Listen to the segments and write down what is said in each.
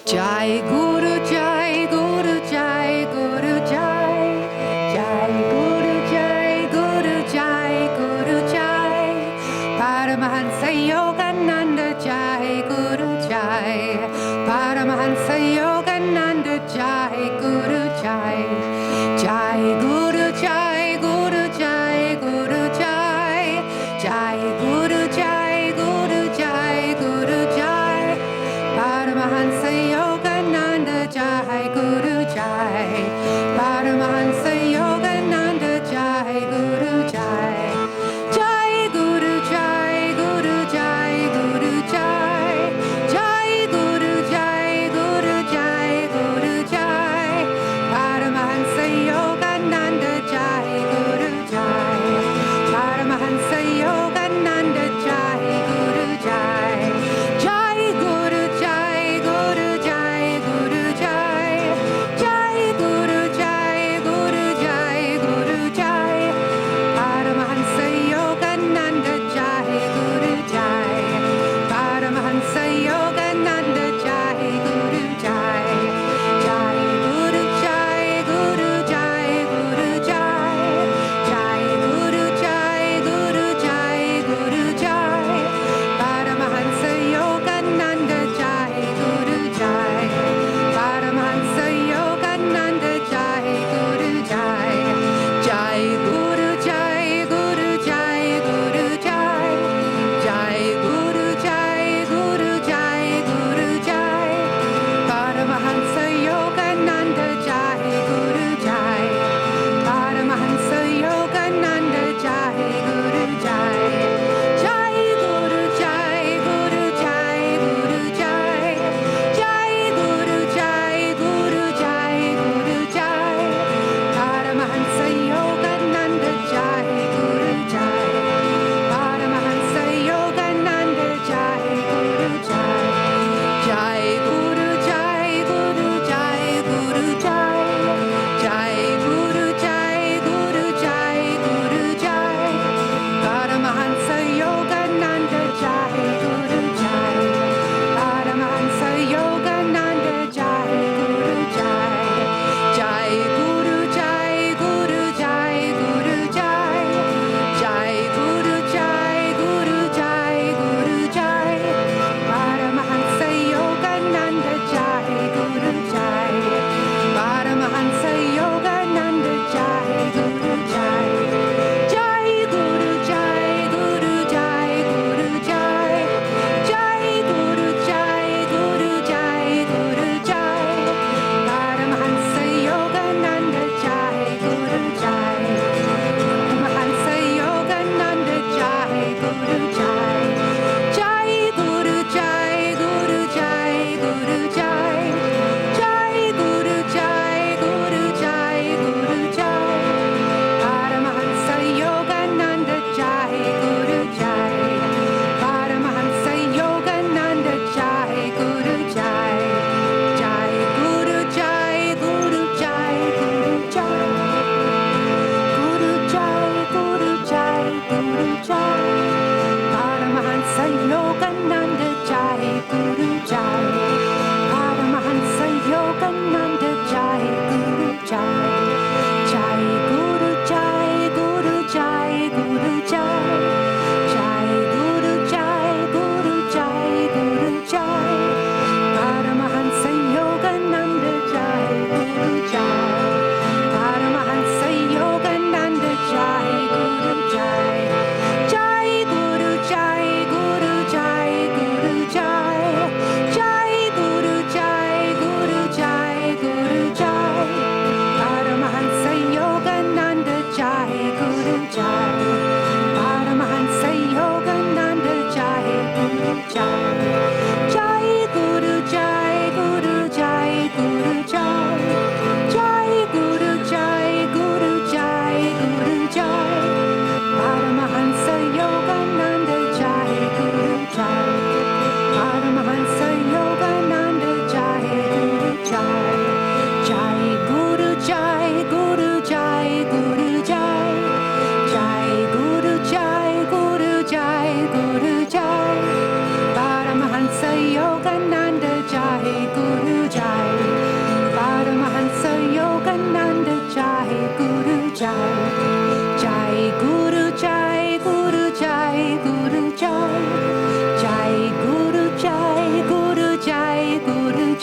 Jai Guru Jai Guru Jai Guru Jai Jai Guru Jai Guru Jai Guru Jai Paramahansa Yogananda Jai Guru Jai Paramahansa Yogananda Jai Guru Jai Jai Guru Jai Guru Jai Guru Jai Jai Guru Jai Guru Jai Guru Jai Paramahansa Yogananda Jai Guru Jai Paramahansa Yogananda Jai Guru Jai Jai Guru Jai Guru Jai Guru Jai Jai Guru Jai Guru Jai Guru Jai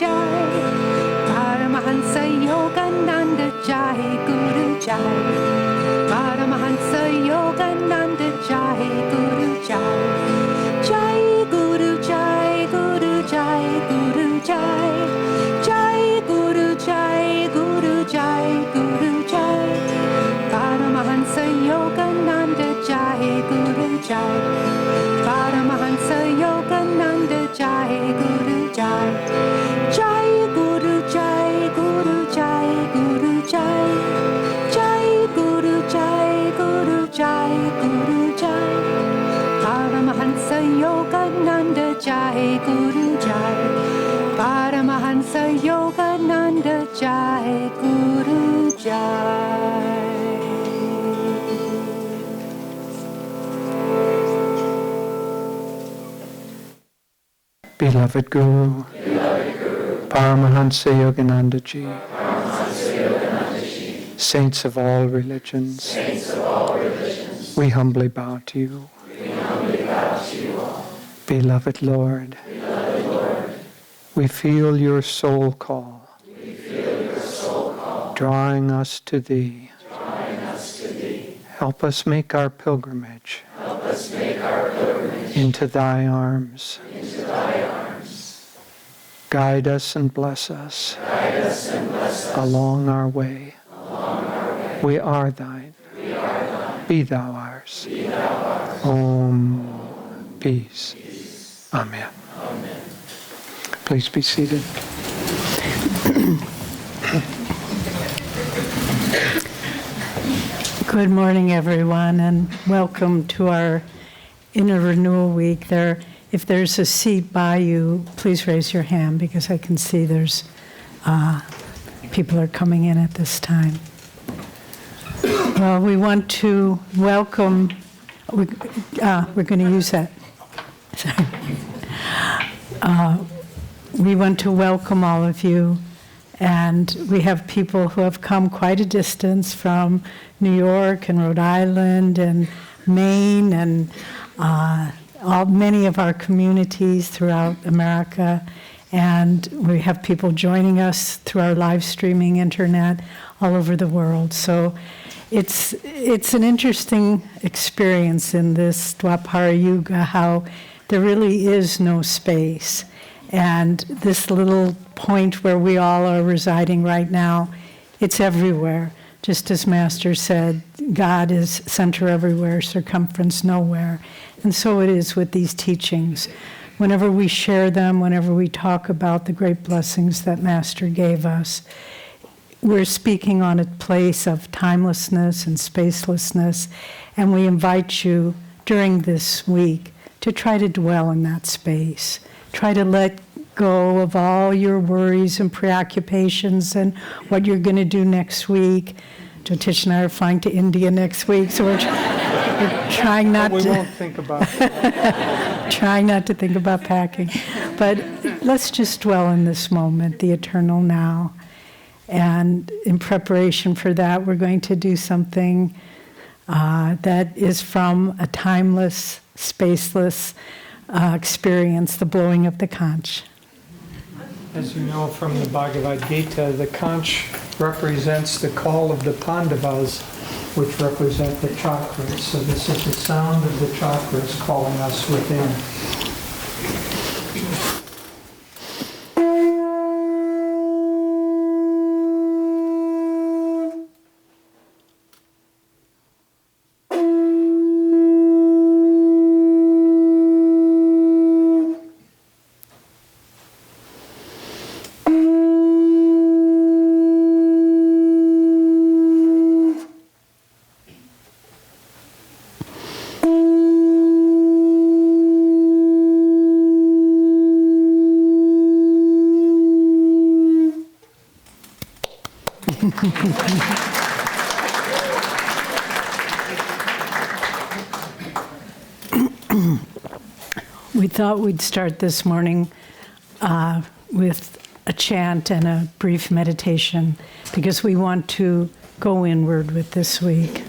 Jai, Paramahansa Yogananda Jai Guru Jai, Paramahansa Yogananda Jai Guru Jai, Jai Guru Jai Guru Jai Guru Jai, Jai Guru Jai Guru Jai Guru Jai, Paramahansa Yogananda Jai Guru Jai, Paramahansa Yogananda Jai Guru Jai, Jai Guru Jai Guru Jai Guru Jai, Jai Guru Jai Guru Jai Guru Jai, Paramahansa Yogananda Jai Guru Jai, Paramahansa Yogananda Jai Guru Jai. Beloved Guru, Paramahansa Yogananda Ji, saints of all religions, we humbly bow to you. Beloved Lord, we feel your soul call, drawing us to thee. Help us make our pilgrimage into thy arms. Guide us and bless us along our way. We are thine. Be thou ours. Om. Peace. Amen. Please be seated. Good morning, everyone, and welcome to our Inner Renewal Week. If there's a seat by you, please raise your hand because I can see there's people are coming in at this time. Well, we want to welcome. We're going to use that. Sorry. We want to welcome all of you, and we have people who have come quite a distance from New York and Rhode Island and Maine and many of our communities throughout America, and we have people joining us through our live streaming internet all over the world. So it's an interesting experience in this Dwapara Yuga, how there really is no space. And this little point where we all are residing right now, it's everywhere. Just as Master said, God is center everywhere, circumference nowhere. And so it is with these teachings. Whenever we share them, whenever we talk about the great blessings that Master gave us, we're speaking on a place of timelessness and spacelessness, and we invite you during this week to try to dwell in that space. Try to let go of all your worries and preoccupations and what you're going to do next week. Jyotish and I are flying to India next week, so we're trying not to. We won't think about it. Trying not to think about packing. But let's just dwell in this moment, the eternal now. And in preparation for that, we're going to do something that is from a timeless, spaceless experience, the blowing of the conch. As you know from the Bhagavad Gita, the conch represents the call of the Pandavas, which represent the chakras. So this is the sound of the chakras calling us within. We thought we'd start this morning with a chant and a brief meditation because we want to go inward with this week.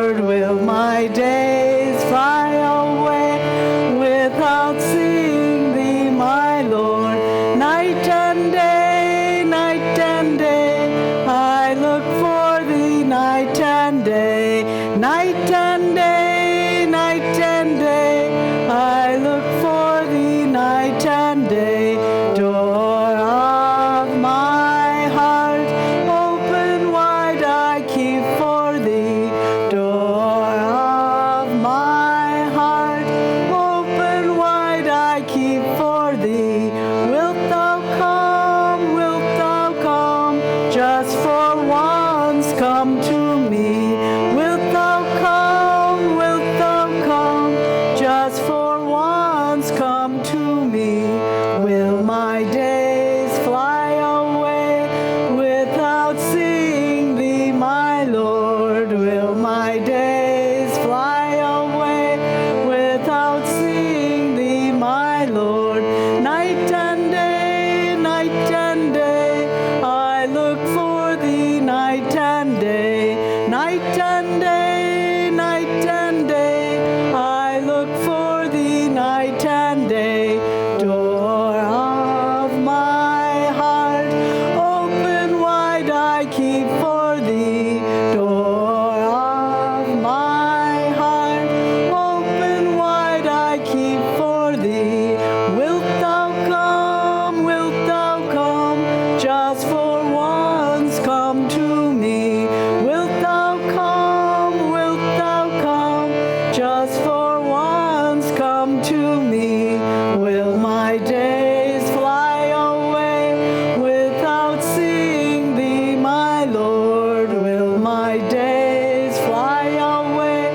Lord, will my days fly away without seeing thee, my Lord. Night and day, I look for thee, night and day, night and day, I look for thee, night and day. Door of my heart, open wide, I keep for thee. Door of my heart, open wide, I keep for thee. Wilt thou come, just for once come to me? Wilt thou come, just for once come to me? Will my days fly away without seeing thee, my Lord? Will my days fly away without seeing thee, my Lord? Night and day, I look for thee, night and day, night and day, I look for thee, night and day. Door of my heart, open wide, I keep for thee. Door of my heart, open wide, I keep for thee. Wilt thou come, just for once come to me? Wilt thou come, just for once come to me? Will my days fly away without seeing thee, my Lord? Will my days fly away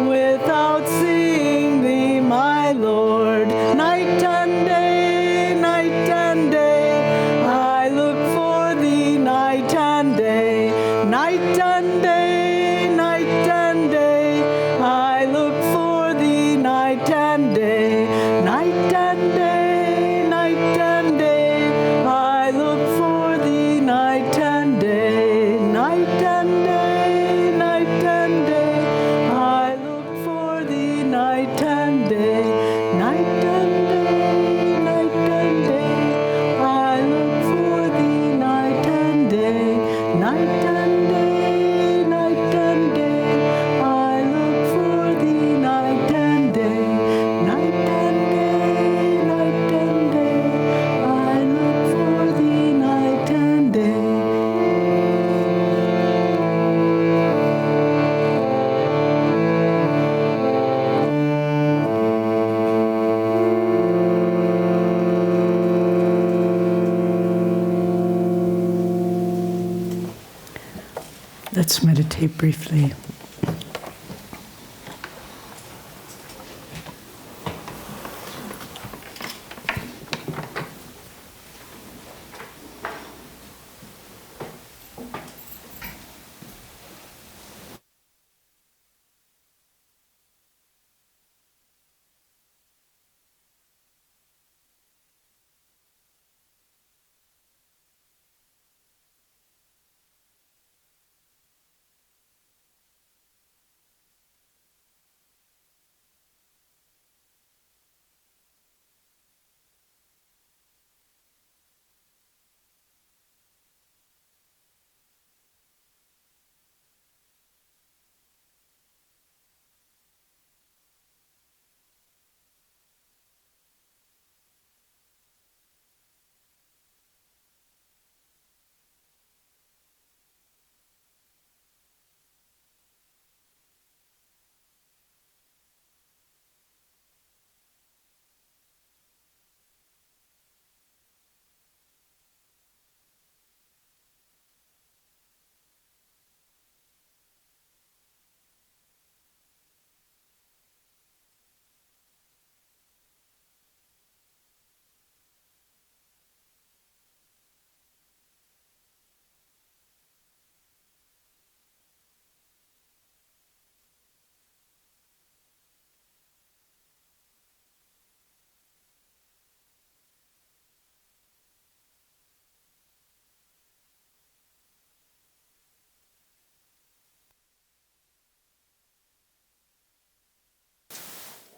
without seeing thee, my Lord? Night and day, I look for thee, night and day, night and day, I look for thee, night and day, night and day, I look for thee, night and day, night and day, I look for thee, night and day, night and day, I look for thee, night and day, night and day, I look for thee, night and day, night and day, I look for thee, night and day. Let's meditate briefly.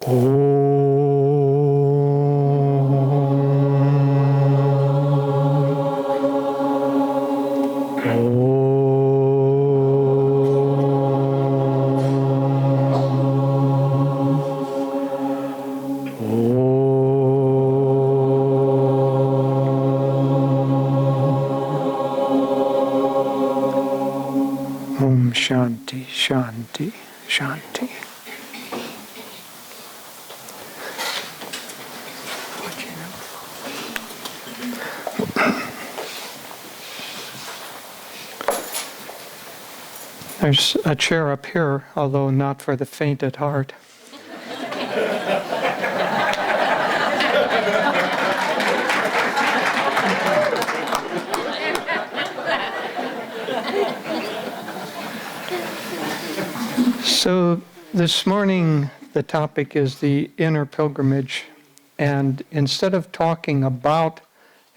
Om Shanti, Shanti, Shanti. There's a chair up here, although not for the faint at heart. So this morning, the topic is the inner pilgrimage. And instead of talking about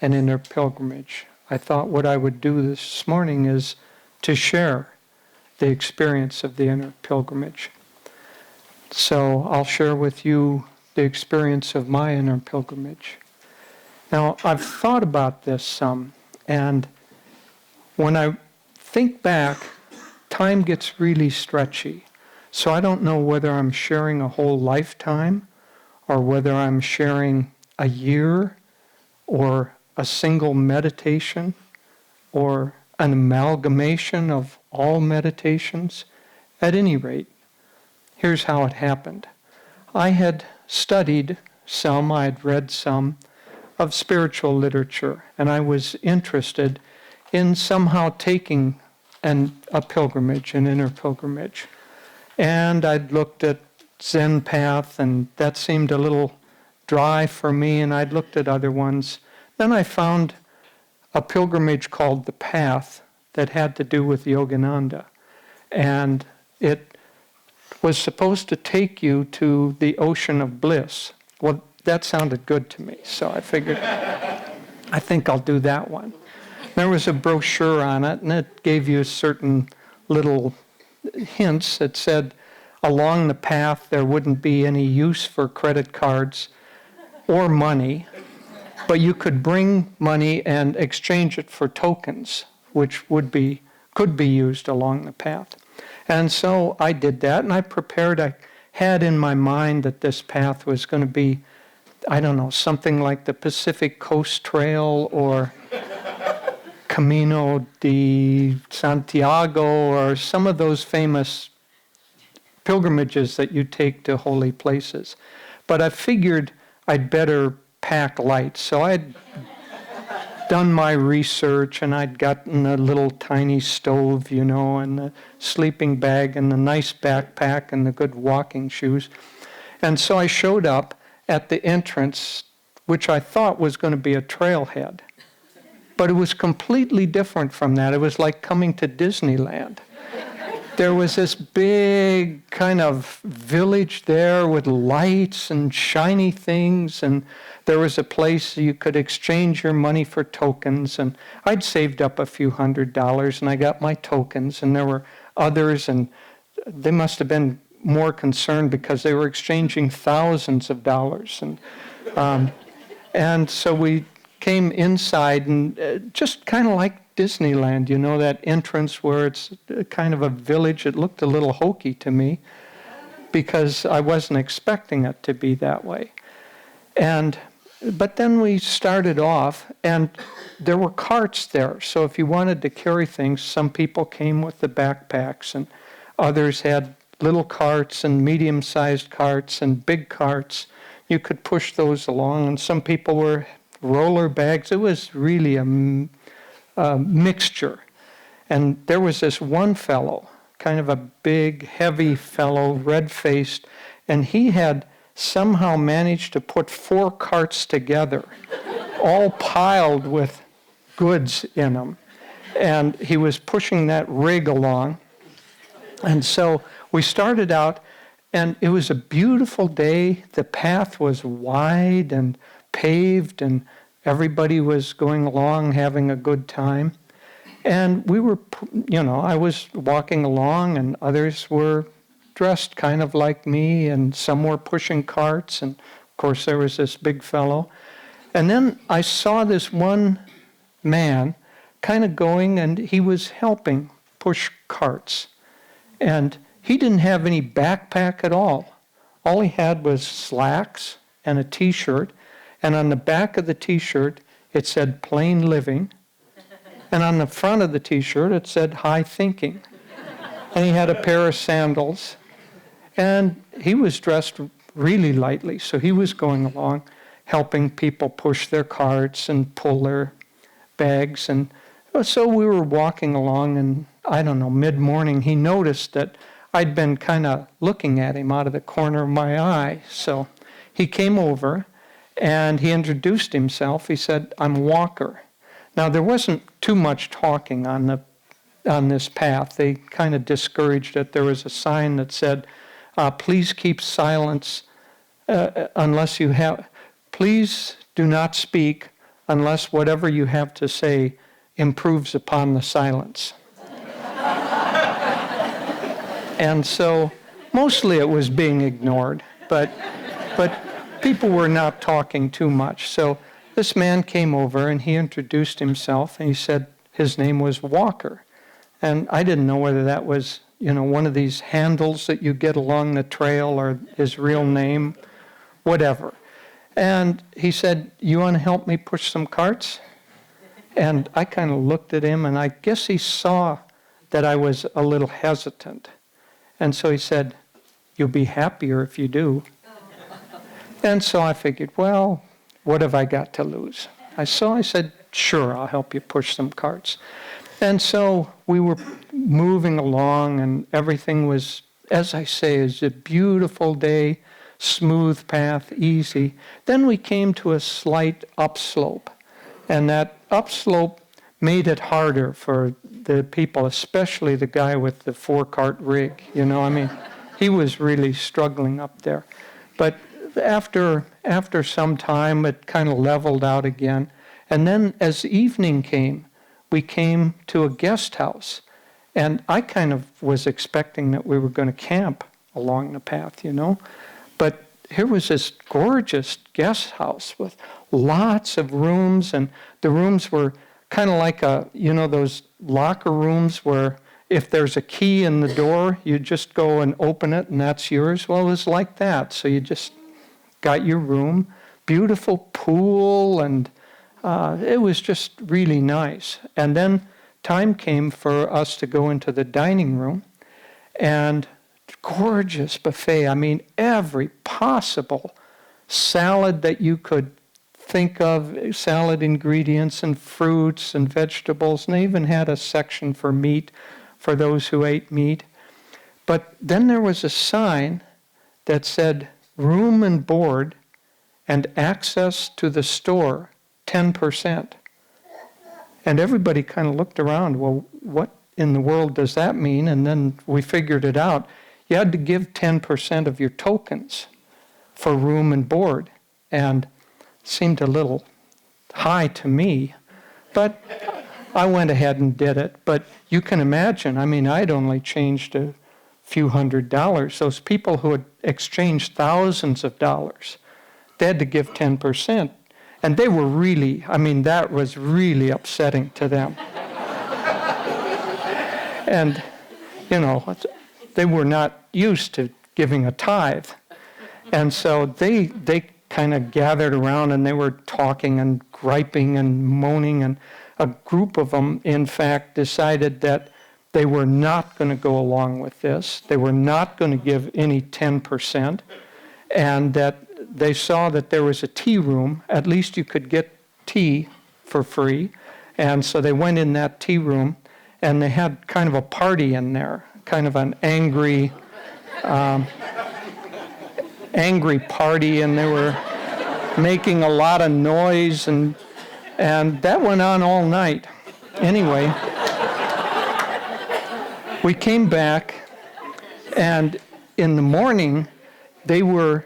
an inner pilgrimage, I thought what I would do this morning is to share the experience of the inner pilgrimage. So I'll share with you the experience of my inner pilgrimage. Now, I've thought about this some, and when I think back, time gets really stretchy. So I don't know whether I'm sharing a whole lifetime or whether I'm sharing a year or a single meditation or an amalgamation of all meditations. At any rate, here's how it happened. I had studied some, I had read some of spiritual literature, and I was interested in somehow taking a pilgrimage, an inner pilgrimage. And I'd looked at Zen path, and that seemed a little dry for me, and I'd looked at other ones. Then I found a pilgrimage called The Path that had to do with Yogananda. And it was supposed to take you to the ocean of bliss. Well, that sounded good to me, so I figured, I think I'll do that one. There was a brochure on it, and it gave you certain little hints that said along the path there wouldn't be any use for credit cards or money, but you could bring money and exchange it for tokens, which could be used along the path. And so I did that, and I prepared. I had in my mind that this path was going to be, I don't know, something like the Pacific Coast Trail or Camino de Santiago or some of those famous pilgrimages that you take to holy places. But I figured I'd better pack light. So I'd done my research, and I'd gotten a little tiny stove, and the sleeping bag and the nice backpack and the good walking shoes. And so I showed up at the entrance, which I thought was going to be a trailhead. But it was completely different from that. It was like coming to Disneyland. There was this big kind of village there with lights and shiny things, and there was a place you could exchange your money for tokens, and I'd saved up a few $100s, and I got my tokens, and there were others, and they must have been more concerned because they were exchanging thousands of dollars. And so we came inside, and just kind of like Disneyland, that entrance where it's kind of a village. It looked a little hokey to me because I wasn't expecting it to be that way. But then we started off, and there were carts there. So if you wanted to carry things, some people came with the backpacks, and others had little carts and medium-sized carts and big carts. You could push those along, and some people were roller bags. It was really a mixture. And there was this one fellow, kind of a big, heavy fellow, red-faced, and he had somehow managed to put 4 carts together, all piled with goods in them. And he was pushing that rig along. And so we started out, and it was a beautiful day. The path was wide and paved, and everybody was going along having a good time. And we were, I was walking along, and others were dressed kind of like me, and some were pushing carts, and of course there was this big fellow. And then I saw this one man kind of going, and he was helping push carts. And he didn't have any backpack at all. All he had was slacks and a t-shirt, and on the back of the t-shirt it said plain living, and on the front of the t-shirt it said high thinking. And he had a pair of sandals, and he was dressed really lightly, so he was going along helping people push their carts and pull their bags. And so we were walking along, and I don't know, mid-morning he noticed that I'd been kind of looking at him out of the corner of my eye. So he came over and he introduced himself. He said, "I'm Walker." Now there wasn't too much talking on this path. They kind of discouraged it. There was a sign that said, "Please keep silence unless you have, please do not speak unless whatever you have to say improves upon the silence." And so mostly it was being ignored, but people were not talking too much. So this man came over and he introduced himself, and he said his name was Walker. And I didn't know whether that was, one of these handles that you get along the trail or his real name, whatever. And he said, "You want to help me push some carts?" And I kind of looked at him, and I guess he saw that I was a little hesitant. And so he said, "You'll be happier if you do." And so I figured, well, what have I got to lose? I said, "Sure, I'll help you push some carts." And so we were moving along, and everything was, as I say, it was a beautiful day, smooth path, easy. Then we came to a slight upslope, and that upslope made it harder for the people, especially the guy with the 4-cart rig. He was really struggling up there. But after some time, it kind of leveled out again. And then as evening came, we came to a guest house. And I kind of was expecting that we were going to camp along the path, But here was this gorgeous guest house with lots of rooms, and the rooms were kind of like those locker rooms where if there's a key in the door, you just go and open it and that's yours. Well, it was like that. So you just got your room, beautiful pool, and it was just really nice. And then time came for us to go into the dining room, and gorgeous buffet. Every possible salad that you could think of, salad ingredients and fruits and vegetables, and they even had a section for meat for those who ate meat. But then there was a sign that said room and board and access to the store 10%. And everybody kind of looked around, well, what in the world does that mean? And then we figured it out. You had to give 10% of your tokens for room and board, and seemed a little high to me, but I went ahead and did it. But you can imagine, I'd only changed a few $100s. Those people who had exchanged thousands of dollars, they had to give 10%. And they were really, that was really upsetting to them. And, they were not used to giving a tithe. And so they kind of gathered around, and they were talking and griping and moaning, and a group of them, in fact, decided that they were not going to go along with this. They were not going to give any 10%, and that they saw that there was a tea room. At least you could get tea for free. And so they went in that tea room, and they had kind of a party in there, kind of an angry party, and they were making a lot of noise, and that went on all night. Anyway, we came back, and in the morning, they were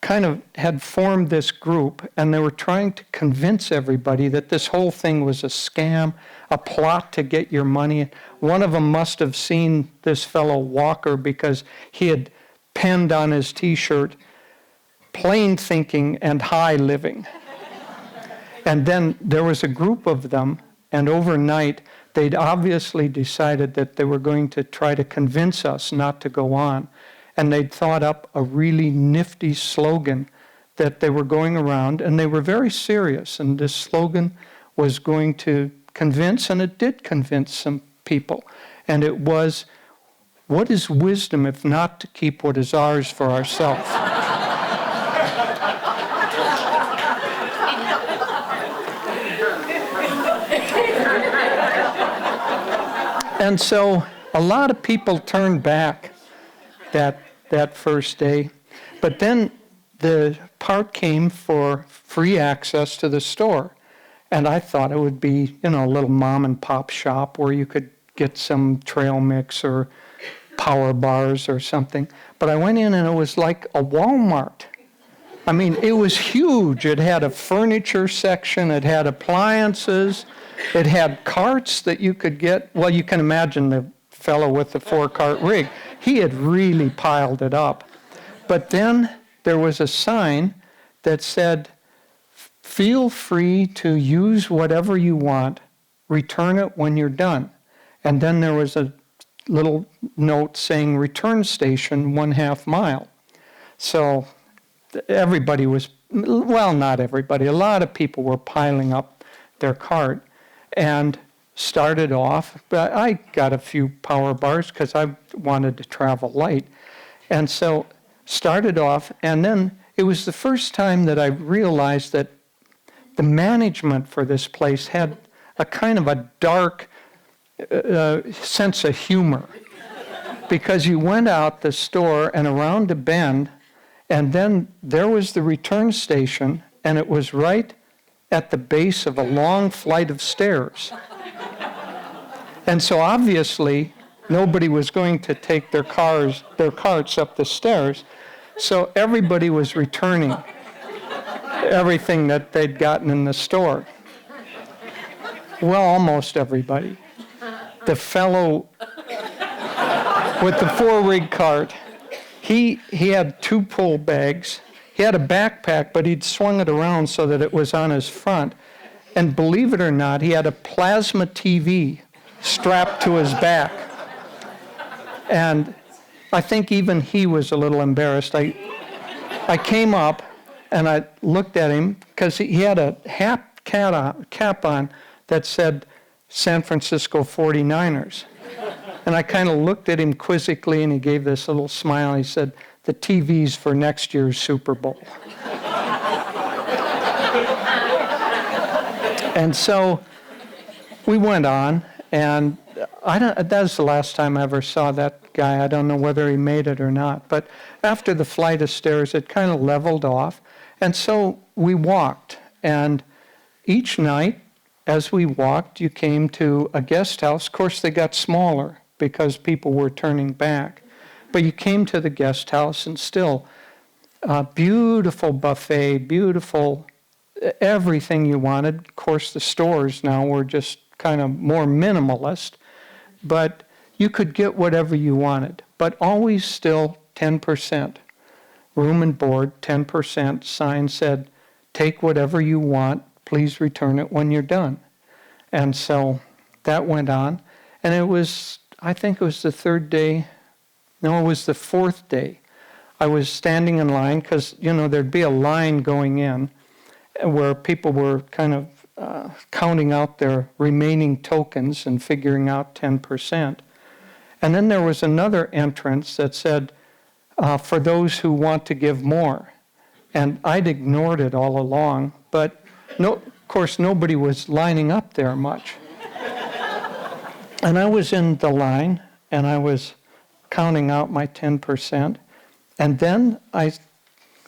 kind of had formed this group, and they were trying to convince everybody that this whole thing was a scam, a plot to get your money. One of them must have seen this fellow Walker because he had penned on his T-shirt, "Plain thinking and high living." And then there was a group of them, and overnight they'd obviously decided that they were going to try to convince us not to go on. And they'd thought up a really nifty slogan that they were going around, and they were very serious. And this slogan was going to convince, and it did convince some people. And it was, "What is wisdom if not to keep what is ours for ourselves?" And so a lot of people turned back that first day. But then the part came for free access to the store. And I thought it would be, a little mom and pop shop where you could get some trail mix or power bars or something. But I went in and it was like a Walmart. I mean, it was huge. It had a furniture section. It had appliances. It had carts that you could get. Well, you can imagine the fellow with the 4-cart rig. He had really piled it up. But then there was a sign that said, "Feel free to use whatever you want. Return it when you're done." And then there was a little note saying, "Return station 1/2 mile." So everybody was, well, not everybody, a lot of people were piling up their cart and started off. But I got a few power bars because I wanted to travel light. And so started off, and then it was the first time that I realized that the management for this place had a kind of a dark sense of humor. Because you went out the store and around a bend, and then there was the return station, and it was right at the base of a long flight of stairs. And so obviously, nobody was going to take their carts up the stairs, so everybody was returning everything that they'd gotten in the store. Well, almost everybody. The fellow with the 4-rig cart, he had 2 pull bags. He had a backpack, but he'd swung it around so that it was on his front. And believe it or not, he had a plasma TV strapped to his back. And I think even he was a little embarrassed. I came up and I looked at him because he had a cap on that said San Francisco 49ers. And I kind of looked at him quizzically, and he gave this little smile. He said, "The TV's for next year's Super Bowl." And so we went on, and that was the last time I ever saw that guy. I don't know whether he made it or not. But after the flight of stairs, it kind of leveled off. And so we walked. And each night, as we walked, you came to a guest house. Of course, they got smaller because people were turning back. But you came to the guest house, and still, beautiful buffet, beautiful everything you wanted. Of course, the stores now were just kind of more minimalist, but you could get whatever you wanted, but always still 10%. Room and board, 10%. Sign said, "Take whatever you want, please return it when you're done." And so that went on, and I think it was the 3rd day, no, it was the 4th day. I was standing in line because, there'd be a line going in where people were kind of counting out their remaining tokens and figuring out 10%. And then there was another entrance that said, "For those who want to give more." And I'd ignored it all along, but of course nobody was lining up there much. And I was in the line, and I was counting out my 10%, and then I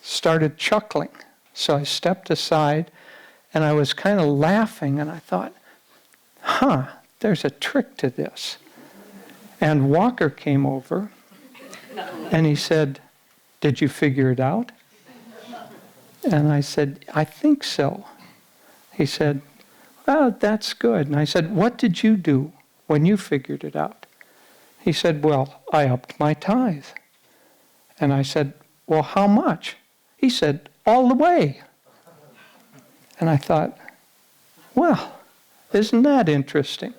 started chuckling. So I stepped aside, and I was kind of laughing, and I thought, there's a trick to this. And Walker came over, and he said, "Did you figure it out?" And I said, I think so. He said, well, that's good. And I said, what did you do when you figured it out? He said, well, I upped my tithe. And I said, well, how much? He said, all the way. And I thought, well, isn't that interesting?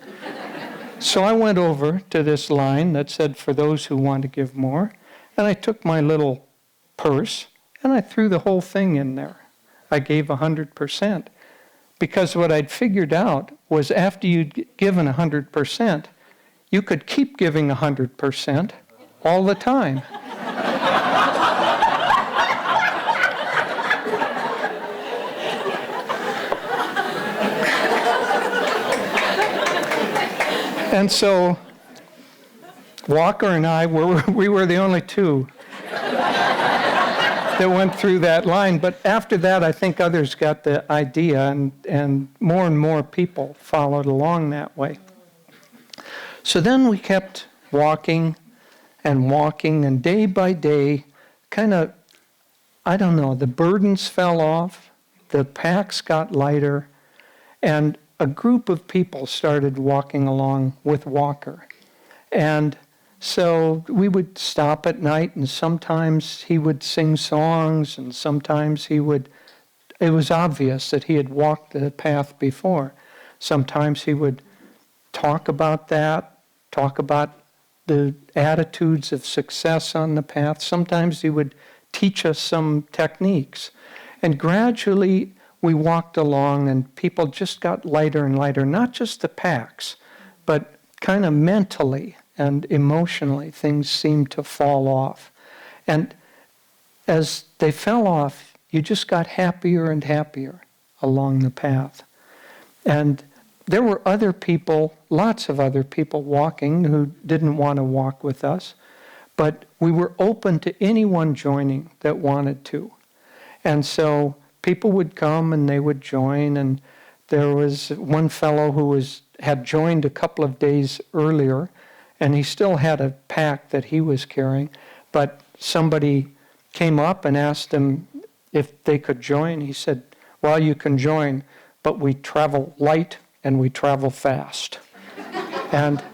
So I went over to this line that said, for those who want to give more, and I took my little purse and I threw the whole thing in there. I gave 100%. Because what I'd figured out was after you'd given 100%, you could keep giving 100% all the time. And so Walker and I, we were the only two that went through that line. But after that, I think others got the idea, and more people followed along that way. So then we kept walking, and day by day, kind of, I don't know, the burdens fell off, the packs got lighter, and a group of people started walking along with Walker. And so we would stop at night, and sometimes he would sing songs, and sometimes it was obvious that he had walked the path before. Sometimes he would talk about the attitudes of success on the path. Sometimes he would teach us some techniques. And gradually we walked along, and people just got lighter and lighter, not just the packs, but kind of mentally and emotionally, things seemed to fall off. And as they fell off, you just got happier and happier along the path. And there were other people, lots of other people walking who didn't want to walk with us, but we were open to anyone joining that wanted to. And so people would come and they would join, and there was one fellow who had joined a couple of days earlier, and he still had a pack that he was carrying, but somebody came up and asked him if they could join. He said, well, you can join, but we travel light and we travel fast. And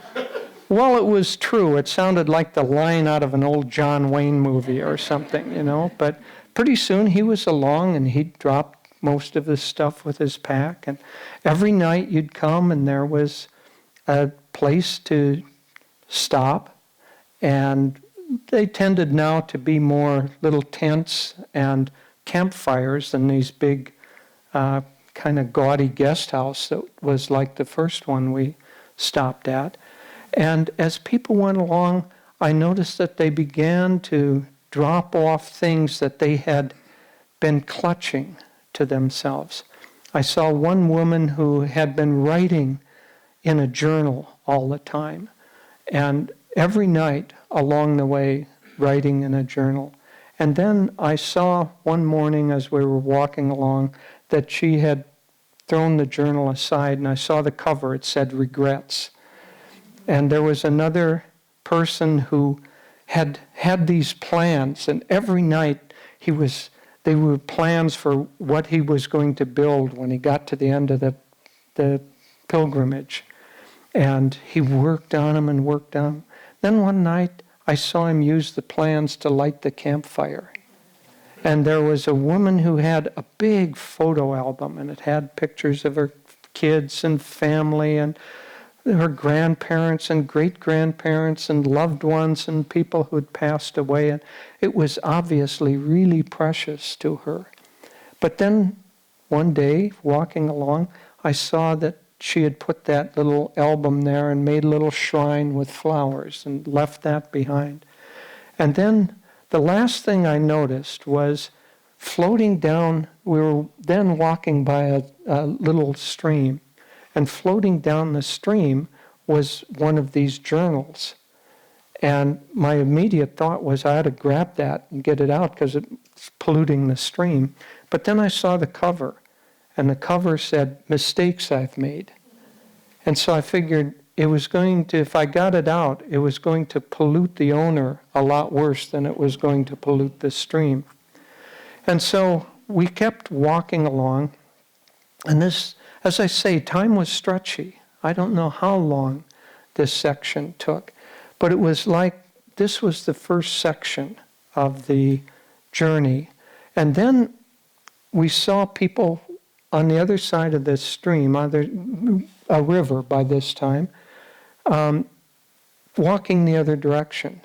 well, it was true. It sounded like the line out of an old John Wayne movie or something, but pretty soon he was along, and he dropped most of his stuff with his pack, and every night you'd come and there was a place to stop, and they tended now to be more little tents and campfires than these big kind of gaudy guest house that was like the first one we stopped at. And as people went along, I noticed that they began to drop off things that they had been clutching to themselves. I saw one woman who had been writing in a journal all the time, and every night along the way writing in a journal. And then I saw one morning as we were walking along that she had thrown the journal aside, and I saw the cover. It said regrets. And there was another person who had these plans, and every night they were plans for what he was going to build when he got to the end of the pilgrimage. And he worked on them and worked on them. Then one night, I saw him use the plans to light the campfire. And there was a woman who had a big photo album, and it had pictures of her kids and family and her grandparents and great-grandparents and loved ones and people who had passed away. And it was obviously really precious to her. But then one day, walking along, I saw that she had put that little album there and made a little shrine with flowers and left that behind. And then the last thing I noticed was floating down, we were then walking by a little stream, and floating down the stream was one of these journals. And my immediate thought was I had to grab that and get it out because it's polluting the stream. But then I saw the cover, and the cover said, "Mistakes I've Made." And so I figured it was going to, if I got it out, it was going to pollute the owner a lot worse than it was going to pollute the stream. And so we kept walking along, and this, as I say, time was stretchy. I don't know how long this section took, but it was like this was the first section of the journey. And then we saw people on the other side of this stream, a river by this time, walking the other direction.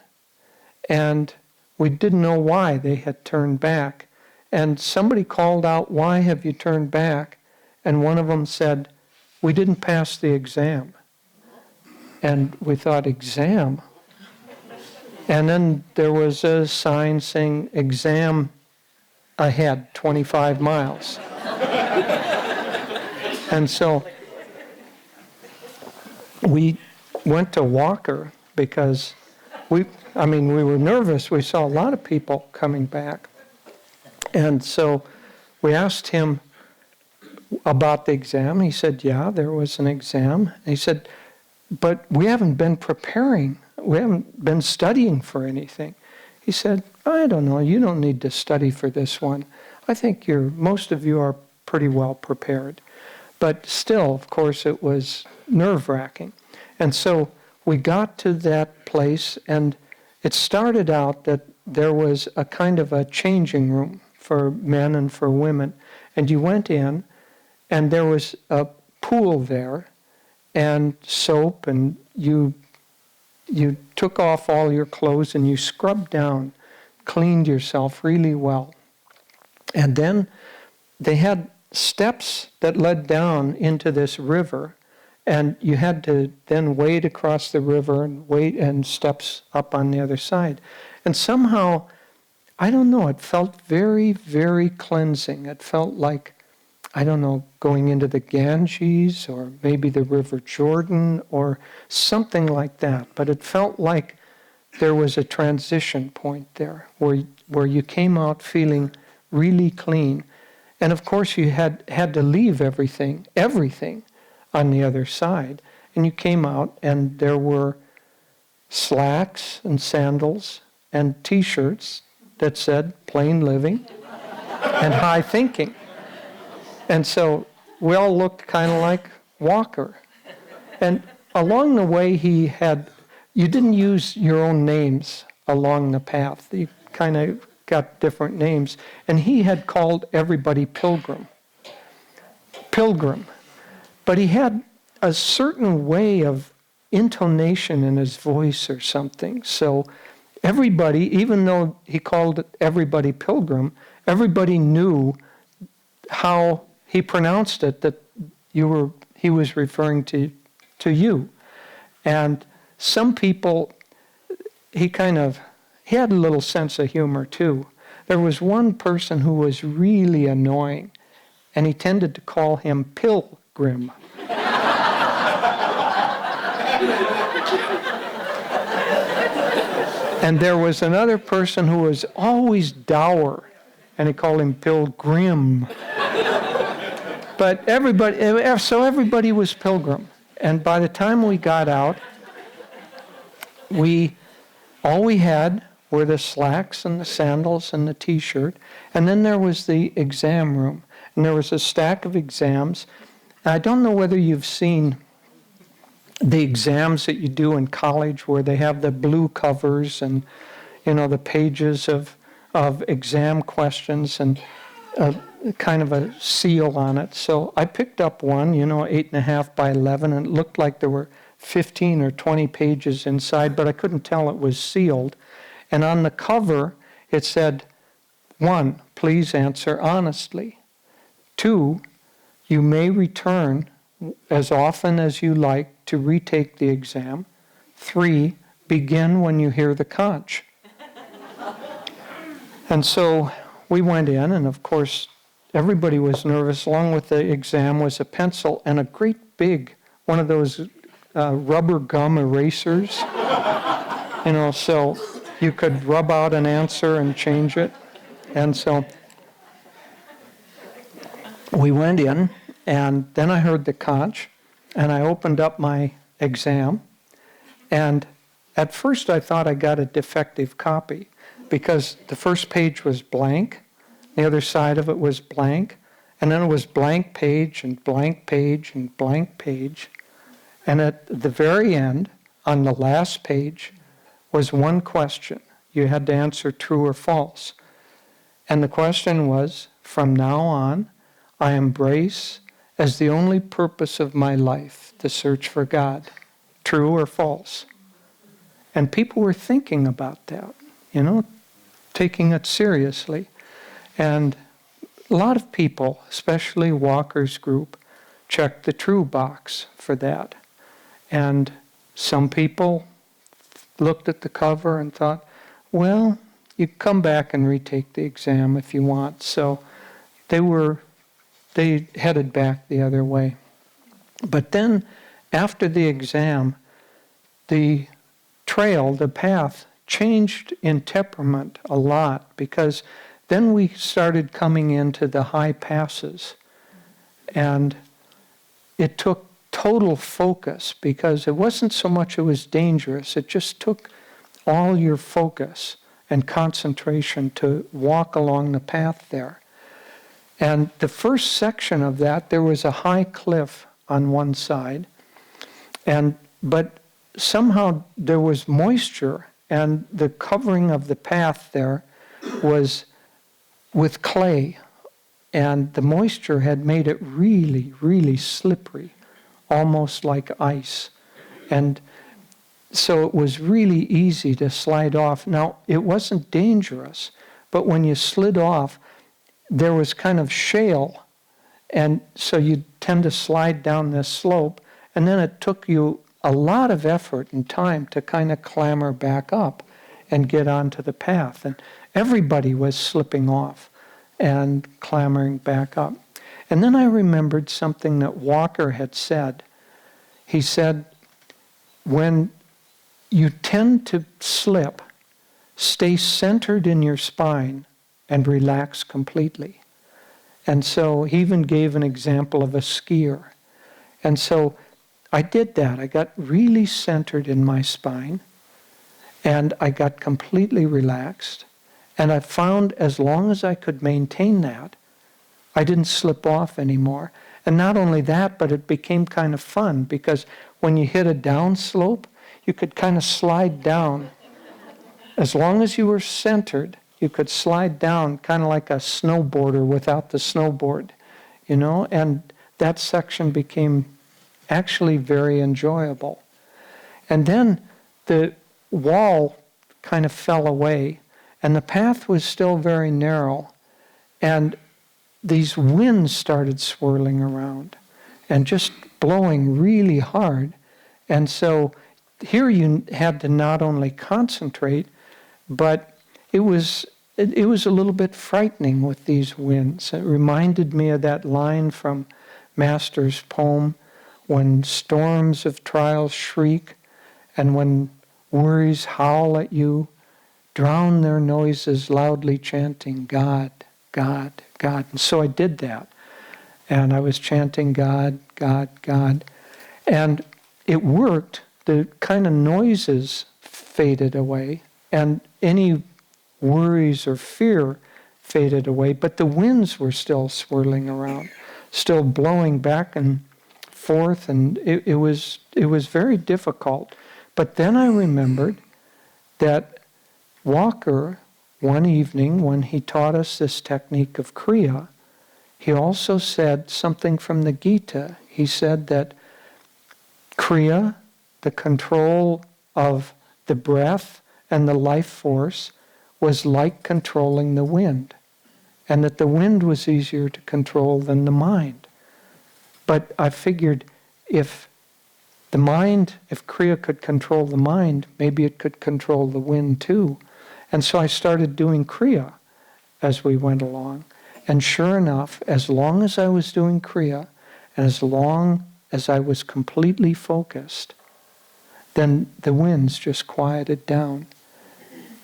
And we didn't know why they had turned back. And somebody called out, "Why have you turned back?" And one of them said, "We didn't pass the exam." And we thought, exam? And then there was a sign saying, "Exam ahead, 25 miles." And so we went to Walker because we were nervous. We saw a lot of people coming back. And so we asked him about the exam. He said, yeah, there was an exam. And he said, but we haven't been preparing. We haven't been studying for anything. He said, I don't know. You don't need to study for this one. I think most of you are pretty well prepared. But still, of course, it was nerve-wracking. And so we got to that place, and it started out that there was a kind of a changing room for men and for women. And you went in, and there was a pool there, and soap, and you took off all your clothes, and you scrubbed down, cleaned yourself really well. And then they had steps that led down into this river, and you had to then wade across the river and steps up on the other side. And somehow, I don't know, it felt very, very cleansing. It felt like, I don't know, going into the Ganges or maybe the River Jordan or something like that. But it felt like there was a transition point there where you came out feeling really clean. And of course you had to leave everything on the other side. And you came out and there were slacks and sandals and t-shirts that said plain living and high thinking. And so we all looked kind of like Walker. And along the way you didn't use your own names along the path. You kind of got different names. And he had called everybody Pilgrim. But he had a certain way of intonation in his voice or something. So everybody, even though he called everybody Pilgrim, everybody knew how he pronounced it, that he was referring to you. And some people, he had a little sense of humor too. There was one person who was really annoying, and he tended to call him Pilgrim. And there was another person who was always dour, and he called him Pilgrim. But everybody was Pilgrim. And by the time we got out, all we had were the slacks and the sandals and the t-shirt. And then there was the exam room. And there was a stack of exams. And I don't know whether you've seen the exams that you do in college where they have the blue covers and, the pages of exam questions and kind of a seal on it. So I picked up one, 8.5 by 11, and it looked like there were 15 or 20 pages inside, but I couldn't tell it was sealed. And on the cover, it said, 1, please answer honestly. 2, you may return as often as you like to retake the exam. 3, begin when you hear the conch. And so we went in, and of course, everybody was nervous. Along with the exam was a pencil and a great big, one of those rubber gum erasers, so you could rub out an answer and change it. And so we went in, and then I heard the conch, and I opened up my exam, and at first I thought I got a defective copy because the first page was blank, The other side of it was blank. And then it was blank page and blank page and blank page. And at the very end, on the last page, was one question. You had to answer true or false. And the question was, from now on, I embrace as the only purpose of my life the search for God. True or false? And people were thinking about that, taking it seriously. And a lot of people, especially Walker's group, checked the true box for that. And some people looked at the cover and thought, well, you come back and retake the exam if you want. So they headed back the other way. But then, after the exam, the trail, the path, changed in temperament a lot, because then we started coming into the high passes. And it took total focus, because it wasn't so much it was dangerous, it just took all your focus and concentration to walk along the path there. And the first section of that, there was a high cliff on one side, but somehow there was moisture, and the covering of the path there was with clay, and the moisture had made it really, really slippery, almost like ice. And so it was really easy to slide off. Now, it wasn't dangerous, but when you slid off, there was kind of shale, and so you tend to slide down this slope, and then it took you a lot of effort and time to kind of clamber back up and get onto the path. And everybody was slipping off and clambering back up. And then I remembered something that Walker had said. He said, when you tend to slip, stay centered in your spine and relax completely. And so he even gave an example of a skier. And so I did that. I got really centered in my spine, and I got completely relaxed. And I found as long as I could maintain that, I didn't slip off anymore. And not only that, but it became kind of fun, because when you hit a downslope, you could kind of slide down. As long as you were centered, you could slide down kind of like a snowboarder without the snowboard, and that section became actually very enjoyable. And then the wall kind of fell away, and the path was still very narrow, and these winds started swirling around and just blowing really hard. And so here you had to not only concentrate, but it was a little bit frightening with these winds. It reminded me of that line from Master's poem, when storms of trials shriek, and when worries howl at you, drown their noises loudly chanting, God, God, God. And so I did that. And I was chanting God, God, God. And it worked. The kind of noises faded away, and any worries or fear faded away, but the winds were still swirling around, still blowing back and forth, and it was very difficult. But then I remembered that Walker, one evening when he taught us this technique of Kriya, he also said something from the Gita. He said that Kriya, the control of the breath and the life force, was like controlling the wind, and that the wind was easier to control than the mind. But I figured if Kriya could control the mind, maybe it could control the wind too. And so I started doing Kriya as we went along. And sure enough, as long as I was doing Kriya, and as long as I was completely focused, then the winds just quieted down.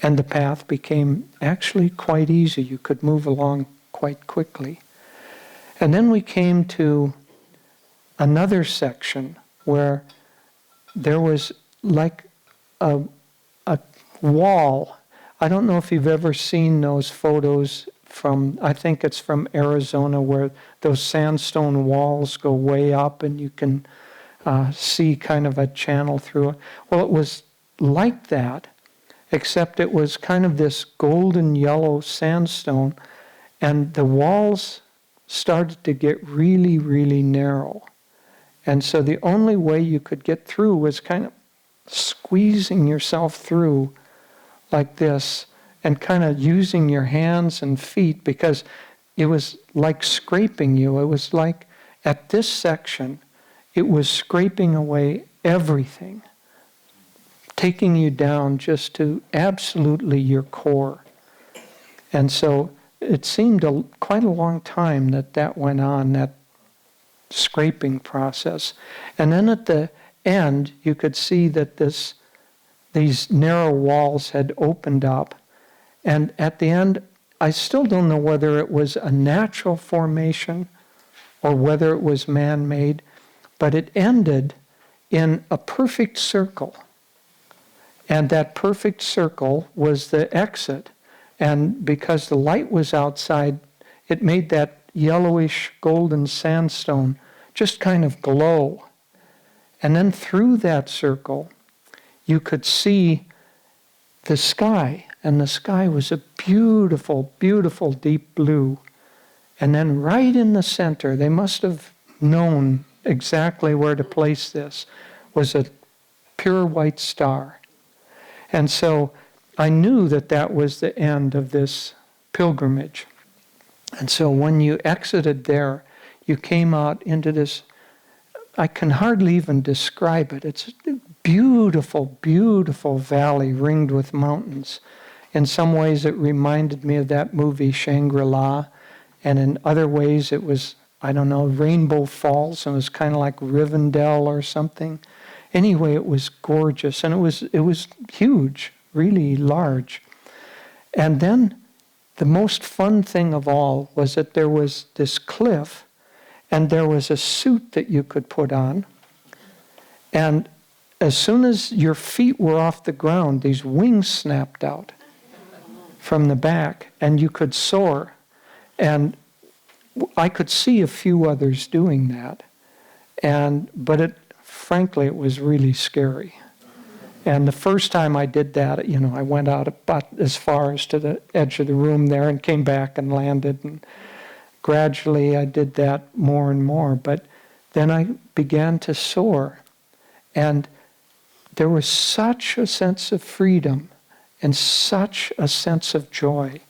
And the path became actually quite easy. You could move along quite quickly. And then we came to another section where there was like a wall. I don't know if you've ever seen those photos from, I think it's from Arizona, where those sandstone walls go way up and you can see kind of a channel through it. Well, it was like that, except it was kind of this golden yellow sandstone, and the walls started to get really, really narrow. And so the only way you could get through was kind of squeezing yourself through like this and kind of using your hands and feet, because it was like scraping you. It was like at this section, it was scraping away everything, taking you down just to absolutely your core. And so it seemed quite a long time that went on, that scraping process. And then at the end, you could see that these narrow walls had opened up. And at the end, I still don't know whether it was a natural formation or whether it was man-made, but it ended in a perfect circle. And that perfect circle was the exit. And because the light was outside, it made that yellowish golden sandstone just kind of glow. And then through that circle, you could see the sky. And the sky was a beautiful, beautiful deep blue. And then right in the center, they must have known exactly where to place this, was a pure white star. And so I knew that was the end of this pilgrimage. And so when you exited there, you came out into this, I can hardly even describe it. It's a beautiful, beautiful valley ringed with mountains. In some ways it reminded me of that movie Shangri-La, and in other ways it was, I don't know, Rainbow Falls, and it was kind of like Rivendell or something. Anyway, it was gorgeous, and it was huge, really large. And then the most fun thing of all was that there was this cliff, and there was a suit that you could put on. And as soon as your feet were off the ground, these wings snapped out from the back, and you could soar. And I could see a few others doing that. But frankly, it was really scary. And the first time I did that, I went out about as far as to the edge of the room there and came back and landed. And gradually I did that more and more. But then I began to soar. And there was such a sense of freedom and such a sense of joy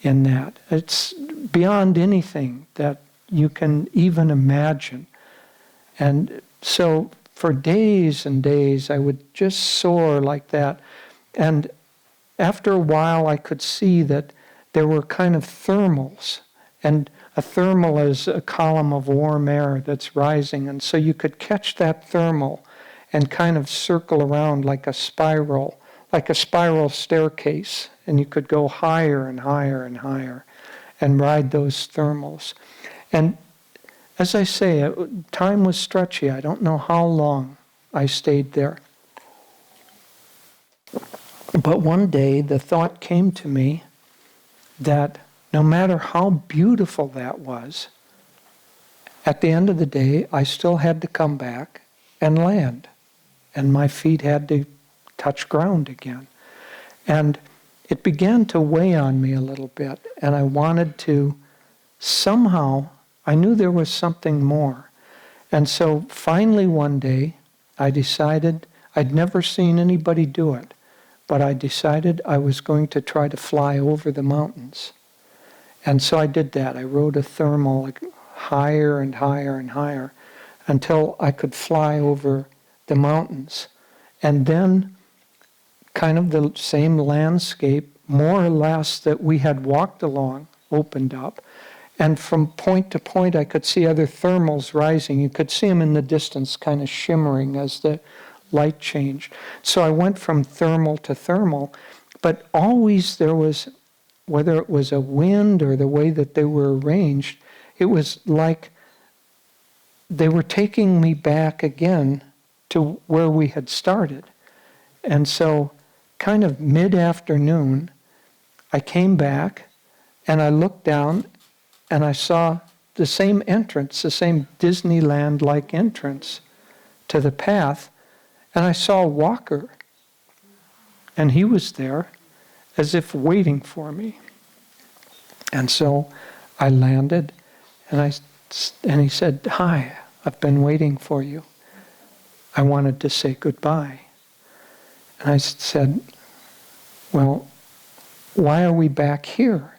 in that. It's beyond anything that you can even imagine. And so for days and days, I would just soar like that. And after a while, I could see that there were kind of thermals. And a thermal is a column of warm air that's rising. And so you could catch that thermal and kind of circle around like a spiral staircase. And you could go higher and higher and higher and ride those thermals. And as I say, time was stretchy. I don't know how long I stayed there. But one day the thought came to me that no matter how beautiful that was, at the end of the day, I still had to come back and land. And my feet had to touch ground again. And it began to weigh on me a little bit. And I wanted to somehow, I knew there was something more. And so finally one day, I decided, I'd never seen anybody do it, but I decided I was going to try to fly over the mountains. And so I did that. I rode a thermal like higher and higher and higher until I could fly over the mountains. And then kind of the same landscape, more or less, that we had walked along, opened up. And from point to point, I could see other thermals rising. You could see them in the distance, kind of shimmering as the light changed. So I went from thermal to thermal, but always there was, whether it was a wind or the way that they were arranged, it was like they were taking me back again to where we had started. And so kind of mid-afternoon, I came back, And I looked down and I saw the same entrance, the same Disneyland-like entrance to the path. And I saw a walker. And he was there as if waiting for me. And so I landed and he said, "Hi, I've been waiting for you. I wanted to say goodbye." And I said, "Well, why are we back here?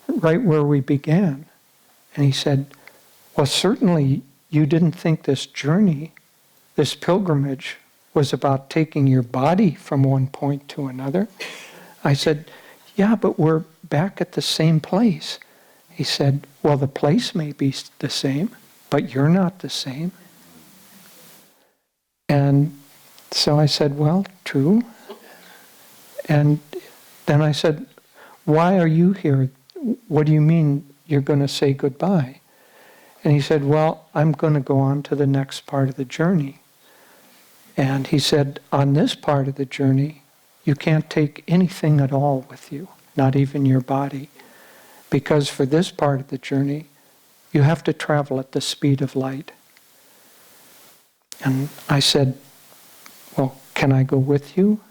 Right where we began." And he said, "Well, certainly you didn't think this journey, this pilgrimage, was about taking your body from one point to another." I said, "Yeah, but we're back at the same place." He said, "Well, the place may be the same, but you're not the same." And so I said, "Well, true." And then I said, "Why are you here? What do you mean you're going to say goodbye?" And he said, "Well, I'm going to go on to the next part of the journey." And he said, "On this part of the journey, you can't take anything at all with you, not even your body. Because for this part of the journey, you have to travel at the speed of light." And I said, "Well, can I go with you?"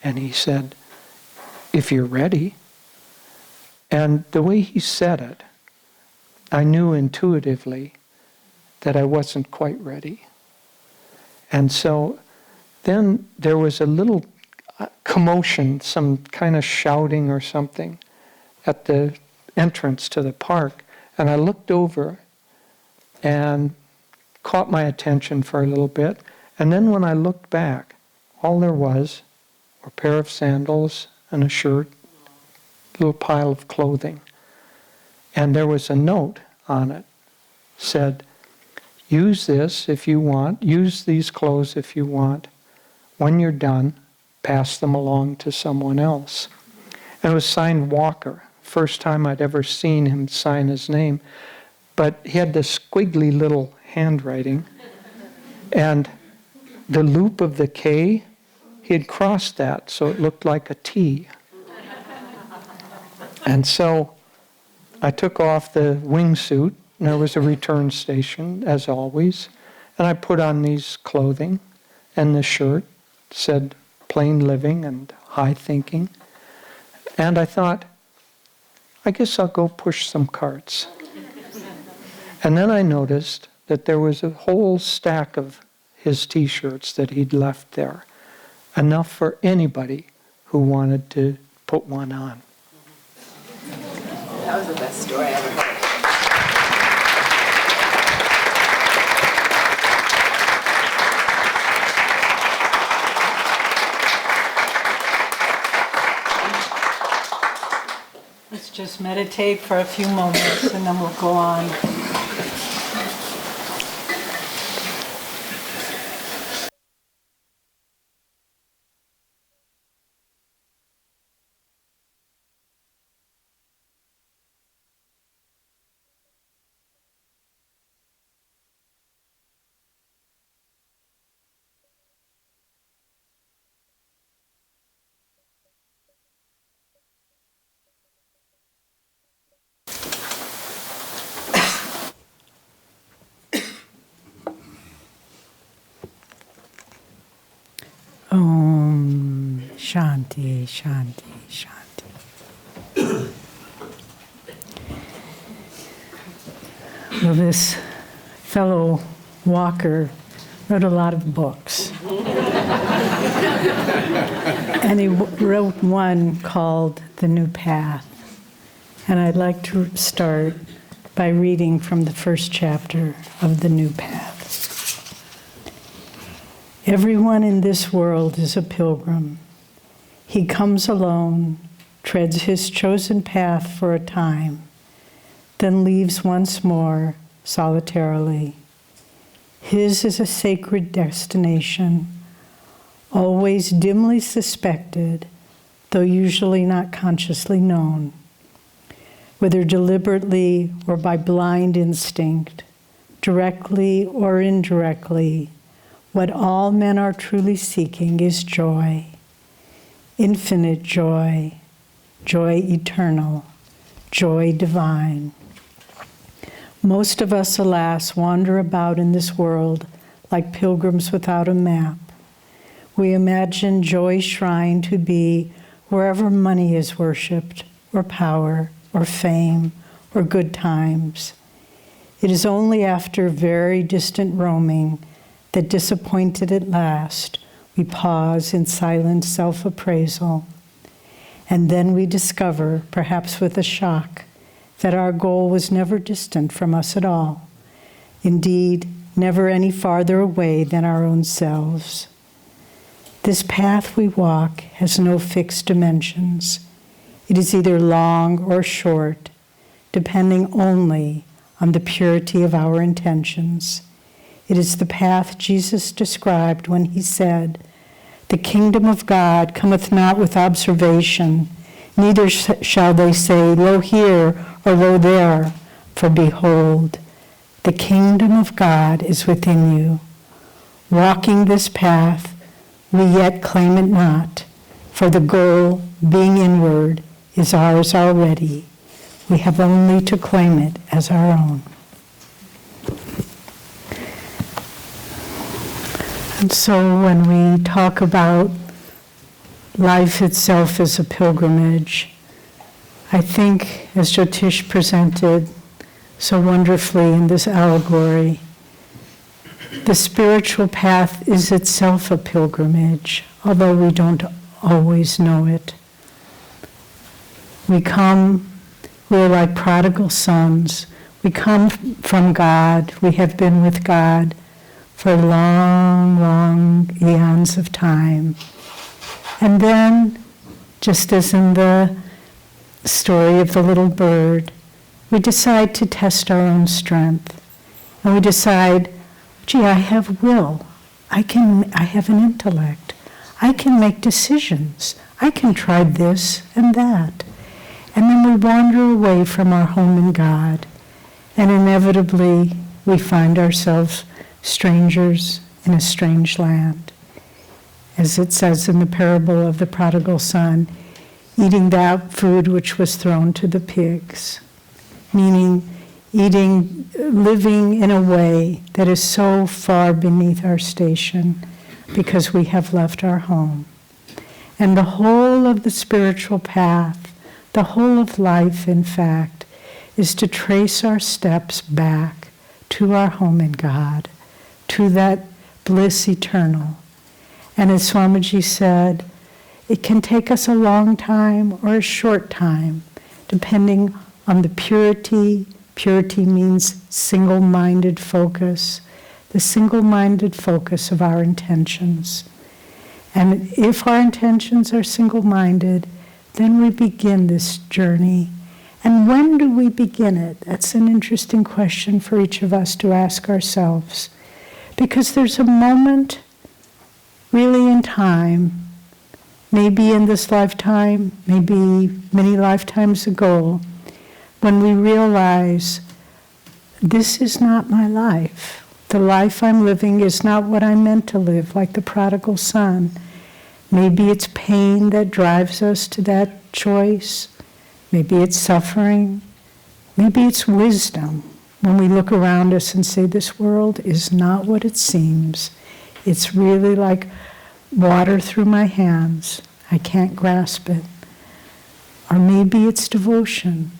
And he said, "If you're ready." And the way he said it, I knew intuitively that I wasn't quite ready. And so then there was a little commotion, some kind of shouting or something at the entrance to the park. And I looked over and caught my attention for a little bit. And then when I looked back, all there was were a pair of sandals and a shirt, a little pile of clothing. And there was a note on it. Said, "Use this if you want. Use these clothes if you want. When you're done, pass them along to someone else." And it was signed Walker. First time I'd ever seen him sign his name. But he had this squiggly little handwriting. And the loop of the K, he had crossed that so it looked like a T. And so I took off the wingsuit, and there was a return station, as always. And I put on these clothing, and the shirt said plain living and high thinking. And I thought, I guess I'll go push some carts. And then I noticed that there was a whole stack of his t-shirts that he'd left there. Enough for anybody who wanted to put one on. That was the best story I ever heard. Let's just meditate for a few moments and then we'll go on. Om Shanti, Shanti, Shanti. Well, this fellow Walker wrote a lot of books. And he wrote one called The New Path. And I'd like to start by reading from the first chapter of The New Path. Everyone in this world is a pilgrim. He comes alone, treads his chosen path for a time, then leaves once more solitarily. His is a sacred destination, always dimly suspected, though usually not consciously known. Whether deliberately or by blind instinct, directly or indirectly, what all men are truly seeking is joy, infinite joy, joy eternal, joy divine. Most of us, alas, wander about in this world like pilgrims without a map. We imagine joy's shrine to be wherever money is worshipped, or power, or fame, or good times. It is only after very distant roaming that, disappointed at last, we pause in silent self-appraisal. And then we discover, perhaps with a shock, that our goal was never distant from us at all. Indeed, never any farther away than our own selves. This path we walk has no fixed dimensions. It is either long or short, depending only on the purity of our intentions. It is the path Jesus described when he said, "The kingdom of God cometh not with observation, neither shall they say, Lo here, or Lo there, for behold, the kingdom of God is within you." Walking this path, we yet claim it not, for the goal, being inward, is ours already. We have only to claim it as our own. And so when we talk about life itself as a pilgrimage, I think, as Jyotish presented so wonderfully in this allegory, the spiritual path is itself a pilgrimage, although we don't always know it. We're like prodigal sons. We come from God. We have been with God for long, long eons of time. And then, just as in the story of the little bird, we decide to test our own strength. And we decide, gee, I have will. I have an intellect. I can make decisions. I can try this and that. And then we wander away from our home in God. And inevitably, we find ourselves strangers in a strange land. As it says in the parable of the prodigal son, eating that food which was thrown to the pigs. Meaning, living in a way that is so far beneath our station because we have left our home. And the whole of the spiritual path, the whole of life, in fact, is to trace our steps back to our home in God, to that bliss eternal. And as Swamiji said, it can take us a long time or a short time, depending on the purity. Purity means single-minded focus, the single-minded focus of our intentions. And if our intentions are single-minded, then we begin this journey. And when do we begin it? That's an interesting question for each of us to ask ourselves. Because there's a moment, really in time, maybe in this lifetime, maybe many lifetimes ago, when we realize this is not my life. The life I'm living is not what I'm meant to live, like the prodigal son. Maybe it's pain that drives us to that choice. Maybe it's suffering. Maybe it's wisdom when we look around us and say, this world is not what it seems. It's really like water through my hands. I can't grasp it. Or maybe it's devotion,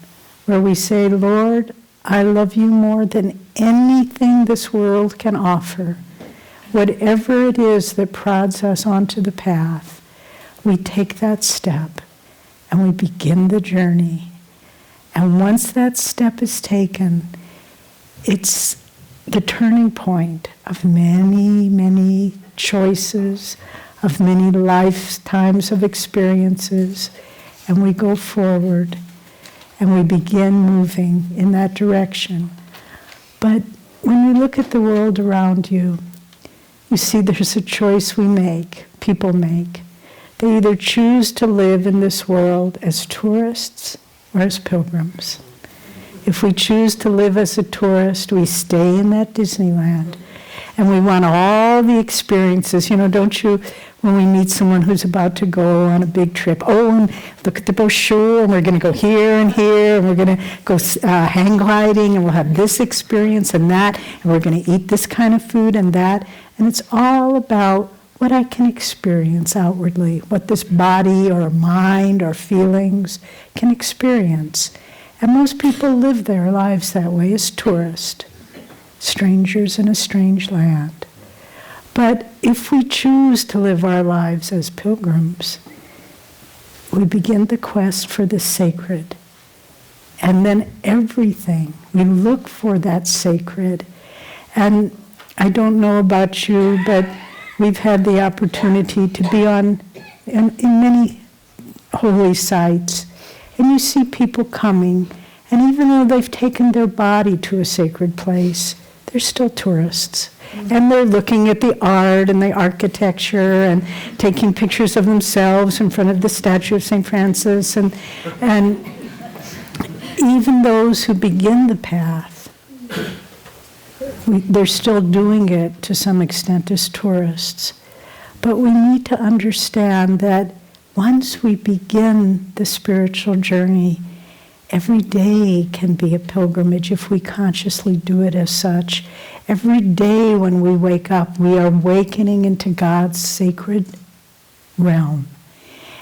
where we say, Lord, I love you more than anything this world can offer. Whatever it is that prods us onto the path, we take that step and we begin the journey. And once that step is taken, it's the turning point of many, many choices, of many lifetimes of experiences, and we go forward and we begin moving in that direction. But when you look at the world around you, you see there's a choice we make, people make. They either choose to live in this world as tourists or as pilgrims. If we choose to live as a tourist, we stay in that Disneyland. And we want all the experiences, don't you, when we meet someone who's about to go on a big trip, and look at the brochure, and we're going to go here, and we're going to go hang gliding, and we'll have this experience and that, and we're going to eat this kind of food and that. And it's all about what I can experience outwardly, what this body or mind or feelings can experience. And most people live their lives that way as tourists, strangers in a strange land. But if we choose to live our lives as pilgrims, we begin the quest for the sacred. And then everything, we look for that sacred. And I don't know about you, but we've had the opportunity to be in many holy sites. And you see people coming, and even though they've taken their body to a sacred place, they're still tourists. And they're looking at the art and the architecture and taking pictures of themselves in front of the statue of St. Francis. And even those who begin the path, they're still doing it to some extent as tourists. But we need to understand that once we begin the spiritual journey, every day can be a pilgrimage if we consciously do it as such. Every day when we wake up, we are awakening into God's sacred realm.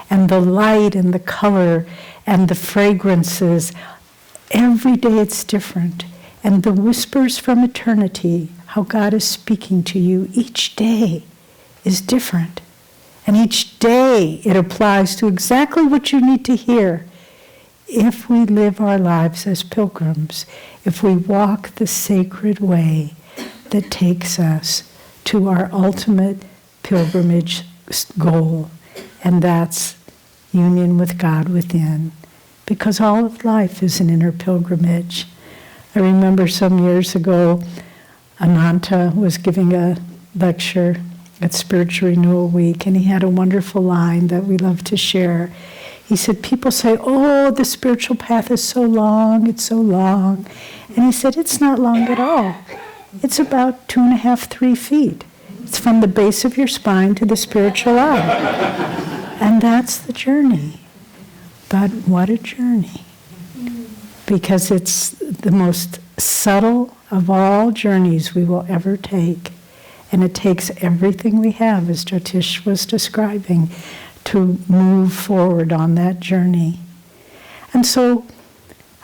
And the light and the color and the fragrances, every day it's different. And the whispers from eternity, how God is speaking to you each day is different. And each day it applies to exactly what you need to hear. If we live our lives as pilgrims, if we walk the sacred way that takes us to our ultimate pilgrimage goal, and that's union with God within, because all of life is an inner pilgrimage. I remember some years ago, Ananda was giving a lecture at Spiritual Renewal Week, and he had a wonderful line that we love to share. He said, people say, the spiritual path is so long, it's so long. And he said, it's not long at all. It's about 2.5, 3 feet. It's from the base of your spine to the spiritual eye. And that's the journey. But what a journey. Because it's the most subtle of all journeys we will ever take. And it takes everything we have, as Jyotish was describing, to move forward on that journey. And so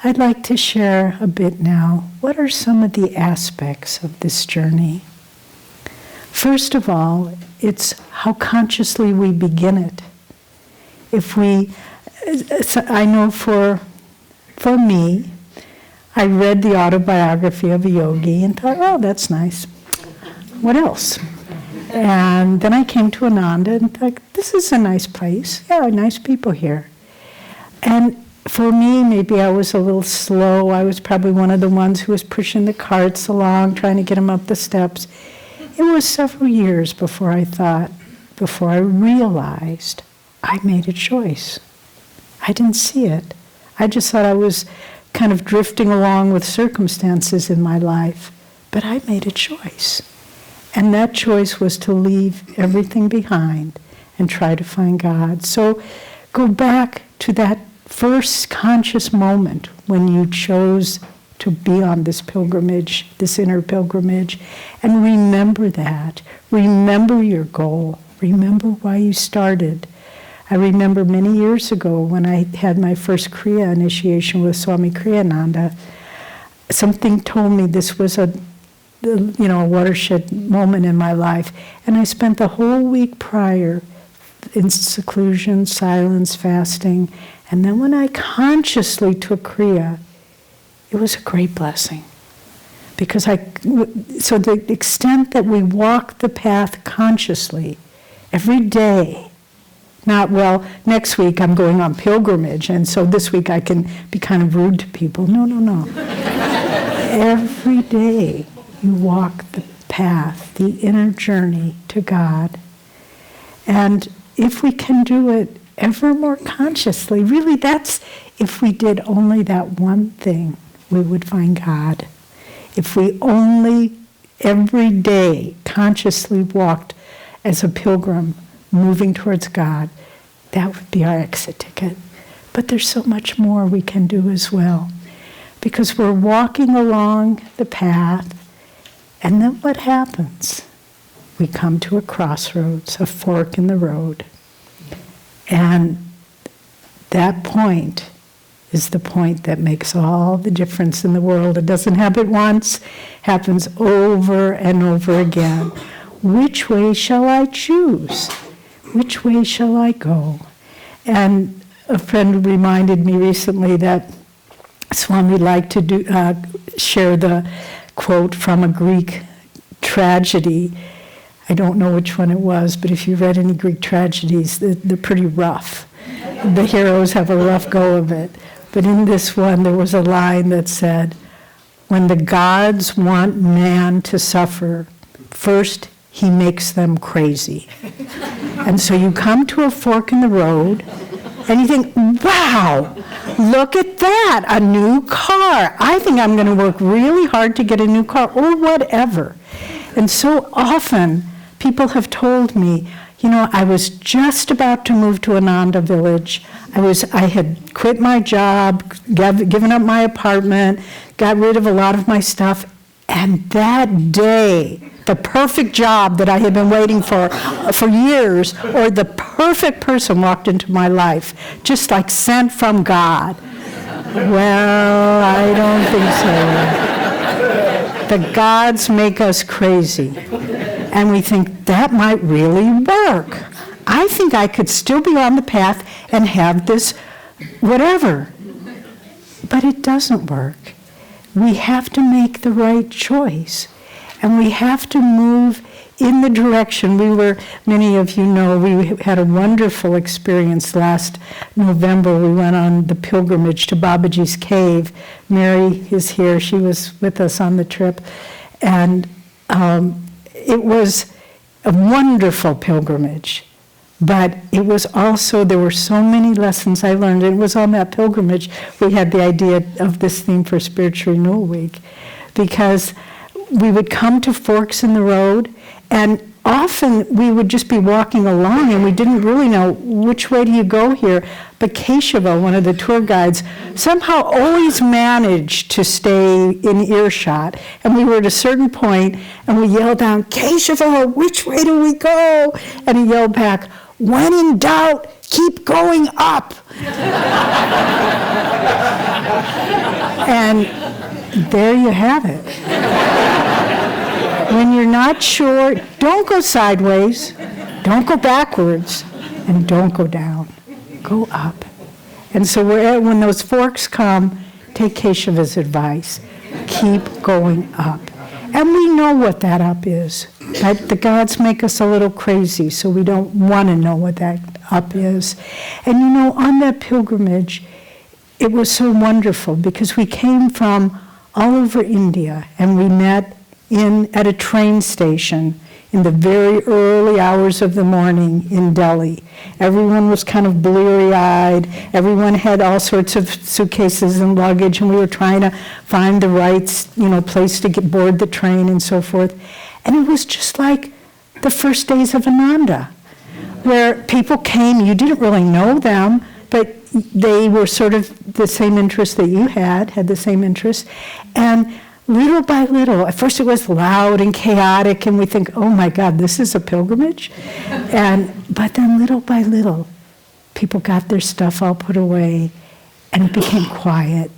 I'd like to share a bit now. What are some of the aspects of this journey? First of all, it's how consciously we begin it. I know for me, I read the autobiography of a yogi and thought, that's nice. What else? And then I came to Ananda and thought, this is a nice place. Yeah, nice people here. And for me, maybe I was a little slow. I was probably one of the ones who was pushing the carts along, trying to get them up the steps. It was several years before I realized I made a choice. I didn't see it. I just thought I was kind of drifting along with circumstances in my life. But I made a choice. And that choice was to leave everything behind and try to find God. So go back to that first conscious moment when you chose to be on this pilgrimage, this inner pilgrimage, and remember that. Remember your goal. Remember why you started. I remember many years ago when I had my first Kriya initiation with Swami Kriyananda, something told me this was a watershed moment in my life. And I spent the whole week prior in seclusion, silence, fasting. And then when I consciously took Kriya, it was a great blessing. Because so the extent that we walk the path consciously every day, not, next week I'm going on pilgrimage, and so this week I can be kind of rude to people. No. Every day you walk the path, the inner journey to God. And if we can do it ever more consciously, really that's, if we did only that one thing, we would find God. If we only every day consciously walked as a pilgrim moving towards God, that would be our exit ticket. But there's so much more we can do as well. Because we're walking along the path, and then what happens? We come to a crossroads, a fork in the road. And that point is the point that makes all the difference in the world. It doesn't happen once, happens over and over again. Which way shall I choose? Which way shall I go? And a friend reminded me recently that Swami liked to share the quote from a Greek tragedy. I don't know which one it was, but if you read any Greek tragedies, they're pretty rough. The heroes have a rough go of it. But in this one, there was a line that said, when the gods want man to suffer, first he makes them crazy. And so you come to a fork in the road, and you think, wow, look at that, a new car. I think I'm going to work really hard to get a new car, or whatever. And so often, people have told me, you know, I was just about to move to Ananda village. I had quit my job, given up my apartment, got rid of a lot of my stuff, and that day, the perfect job that I had been waiting for years, or the perfect person walked into my life, just like sent from God. Well, I don't think so. The gods make us crazy. And we think, that might really work. I think I could still be on the path and have this whatever. But it doesn't work. We have to make the right choice. And we have to move in the direction. Many of you know, we had a wonderful experience last November. We went on the pilgrimage to Babaji's cave. Mary is here. She was with us on the trip. And it was a wonderful pilgrimage. But it was also, there were so many lessons I learned. It was on that pilgrimage we had the idea of this theme for Spiritual Renewal Week. Because we would come to forks in the road, and often we would just be walking along and we didn't really know which way do you go here. But Keshava, one of the tour guides, somehow always managed to stay in earshot. And we were at a certain point and we yelled down, Keshava, which way do we go? And he yelled back, when in doubt, keep going up. And there you have it. When you're not sure, don't go sideways, don't go backwards, and don't go down. Go up. And so when those forks come, take Keshava's advice. Keep going up. And we know what that up is. But the gods make us a little crazy, so we don't want to know what that up is. And you know, on that pilgrimage, it was so wonderful because we came from all over India, and we met at a train station in the very early hours of the morning in Delhi. Everyone was kind of bleary-eyed. Everyone had all sorts of suitcases and luggage, and we were trying to find the right, place to board the train and so forth. And it was just like the first days of Ananda, where people came, you didn't really know them, but they were sort of the same interest that you had the same interest. And little by little, at first it was loud and chaotic, and we think, oh my God, this is a pilgrimage? But then little by little, people got their stuff all put away, and it became quiet.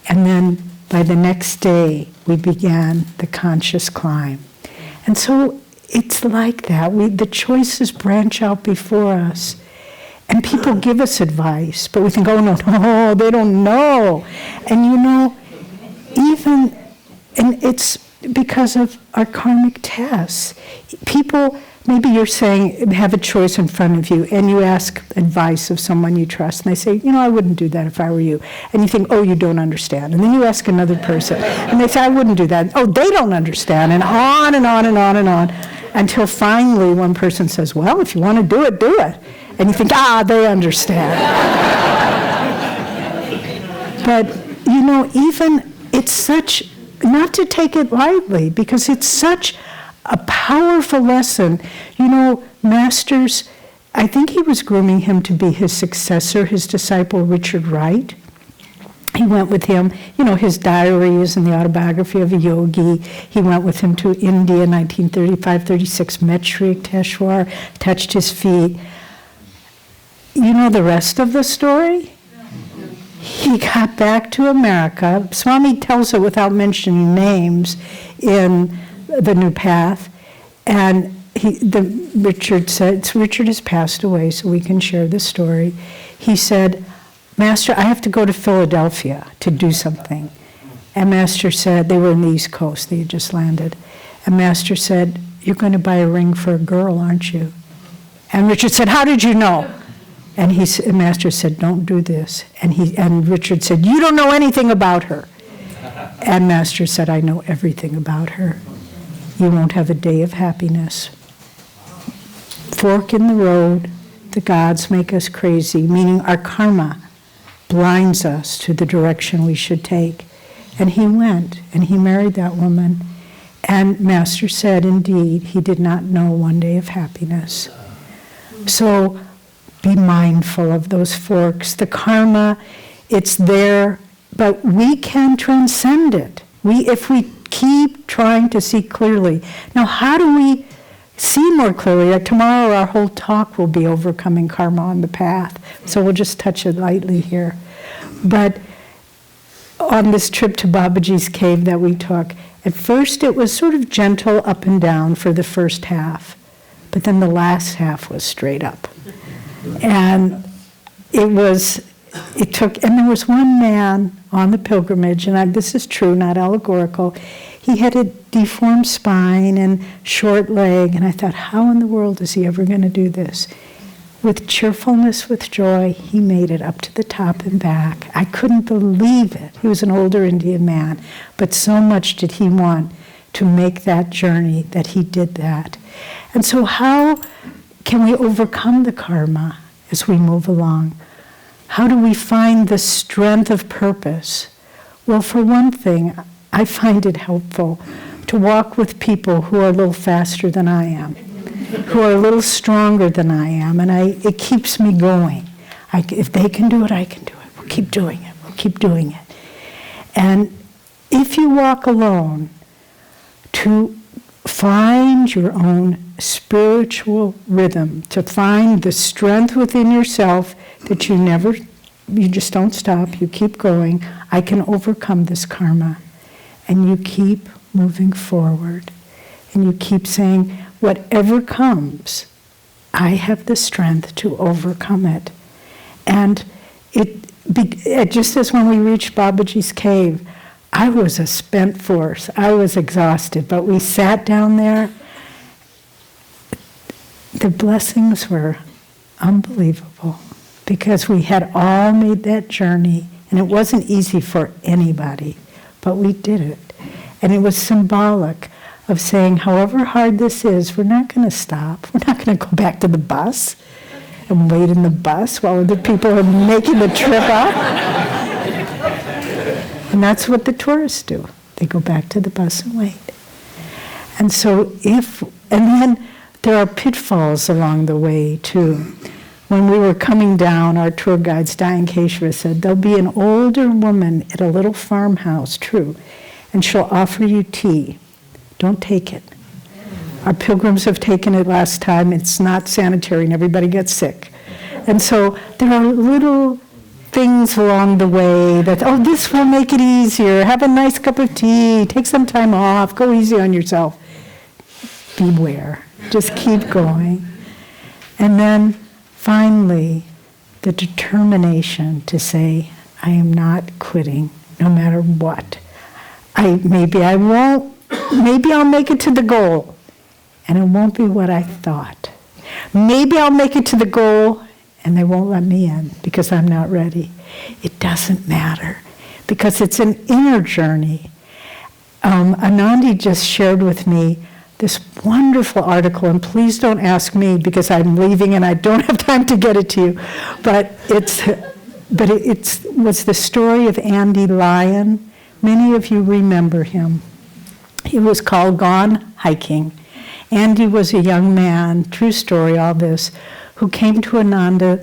And then by the next day, we began the conscious climb. And so it's like that. The choices branch out before us. And people give us advice, but we think, oh no, they don't know. And and it's because of our karmic tests. People, maybe you're saying, have a choice in front of you, and you ask advice of someone you trust, and they say, I wouldn't do that if I were you. And you think, oh, you don't understand. And then you ask another person, and they say, I wouldn't do that. Oh, they don't understand, and on and on and on and on, until finally one person says, well, if you want to do it, do it. And you think, they understand. But, even, it's such not to take it lightly, because it's such a powerful lesson. You know, Masters, I think he was grooming him to be his successor, his disciple Richard Wright. He went with him, you know, his diary is in the autobiography of a yogi. He went with him to India, 1935-36, met Sri Yukteswar, touched his feet. You know the rest of the story? He got back to America. Swami tells it without mentioning names in The New Path. And Richard said, Richard has passed away, so we can share the story. He said, Master, I have to go to Philadelphia to do something. And Master said, they were in the East Coast, they had just landed. And Master said, you're going to buy a ring for a girl, aren't you? And Richard said, how did you know? And Master said, don't do this. And Richard said, you don't know anything about her. And Master said, I know everything about her. You won't have a day of happiness. Fork in the road, the gods make us crazy, meaning our karma blinds us to the direction we should take. And he went, and he married that woman. And Master said, indeed, he did not know one day of happiness. So be mindful of those forks. The karma, it's there, but we can transcend it. If we keep trying to see clearly. Now, how do we see more clearly? Tomorrow our whole talk will be overcoming karma on the path. So we'll just touch it lightly here. But on this trip to Babaji's cave that we took, at first it was sort of gentle up and down for the first half, but then the last half was straight up. And and there was one man on the pilgrimage, and this is true, not allegorical. He had a deformed spine and short leg, and I thought, how in the world is he ever going to do this? With cheerfulness, with joy, he made it up to the top and back. I couldn't believe it. He was an older Indian man, but so much did he want to make that journey that he did that. And so how can we overcome the karma as we move along? How do we find the strength of purpose? Well, for one thing, I find it helpful to walk with people who are a little faster than I am, who are a little stronger than I am, and it keeps me going. If they can do it, I can do it. We'll keep doing it. We'll keep doing it. And if you walk alone, to find your own spiritual rhythm, to find the strength within yourself that you just don't stop, you keep going. I can overcome this karma. And you keep moving forward. And you keep saying, whatever comes, I have the strength to overcome it. And just as when we reached Babaji's cave, I was a spent force. I was exhausted, but we sat down there. The blessings were unbelievable because we had all made that journey, and it wasn't easy for anybody, but we did it. And it was symbolic of saying, however hard this is, we're not going to stop. We're not going to go back to the bus and wait in the bus while other people are making the trip up. And that's what the tourists do. They go back to the bus and wait. And so and then there are pitfalls along the way too. When we were coming down, our tour guides, Diane Keshava, said, there'll be an older woman at a little farmhouse, true, and she'll offer you tea. Don't take it. Our pilgrims have taken it last time. It's not sanitary and everybody gets sick. And so there are little things along the way that, this will make it easier. Have a nice cup of tea. Take some time off. Go easy on yourself. Beware. Just keep going. And then finally, the determination to say, I am not quitting no matter what. Maybe I'll make it to the goal, and it won't be what I thought. Maybe I'll make it to the goal, and they won't let me in because I'm not ready. It doesn't matter because it's an inner journey. Ananda just shared with me this wonderful article, and please don't ask me because I'm leaving and I don't have time to get it to you. But it was the story of Andy Lyon Many of you remember him. It was called Gone Hiking. Andy was a young man, true story, all this, who came to Ananda.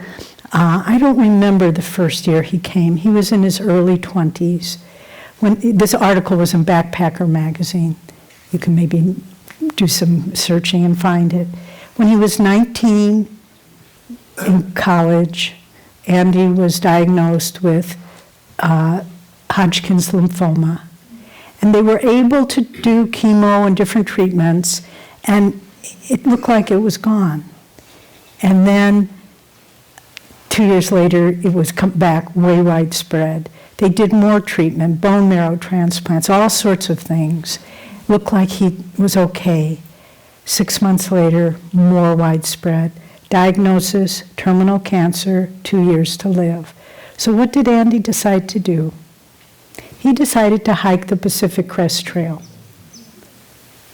I don't remember the first year he came. He was in his early 20s. When this article was in Backpacker magazine. You can maybe do some searching and find it. When he was 19 in college, Andy was diagnosed with Hodgkin's lymphoma. And they were able to do chemo and different treatments, and it looked like it was gone. And then 2 years later, it was come back way widespread. They did more treatment, bone marrow transplants, all sorts of things. Looked like he was okay. 6 months later, more widespread. Diagnosis, terminal cancer, 2 years to live. So what did Andy decide to do? He decided to hike the Pacific Crest Trail.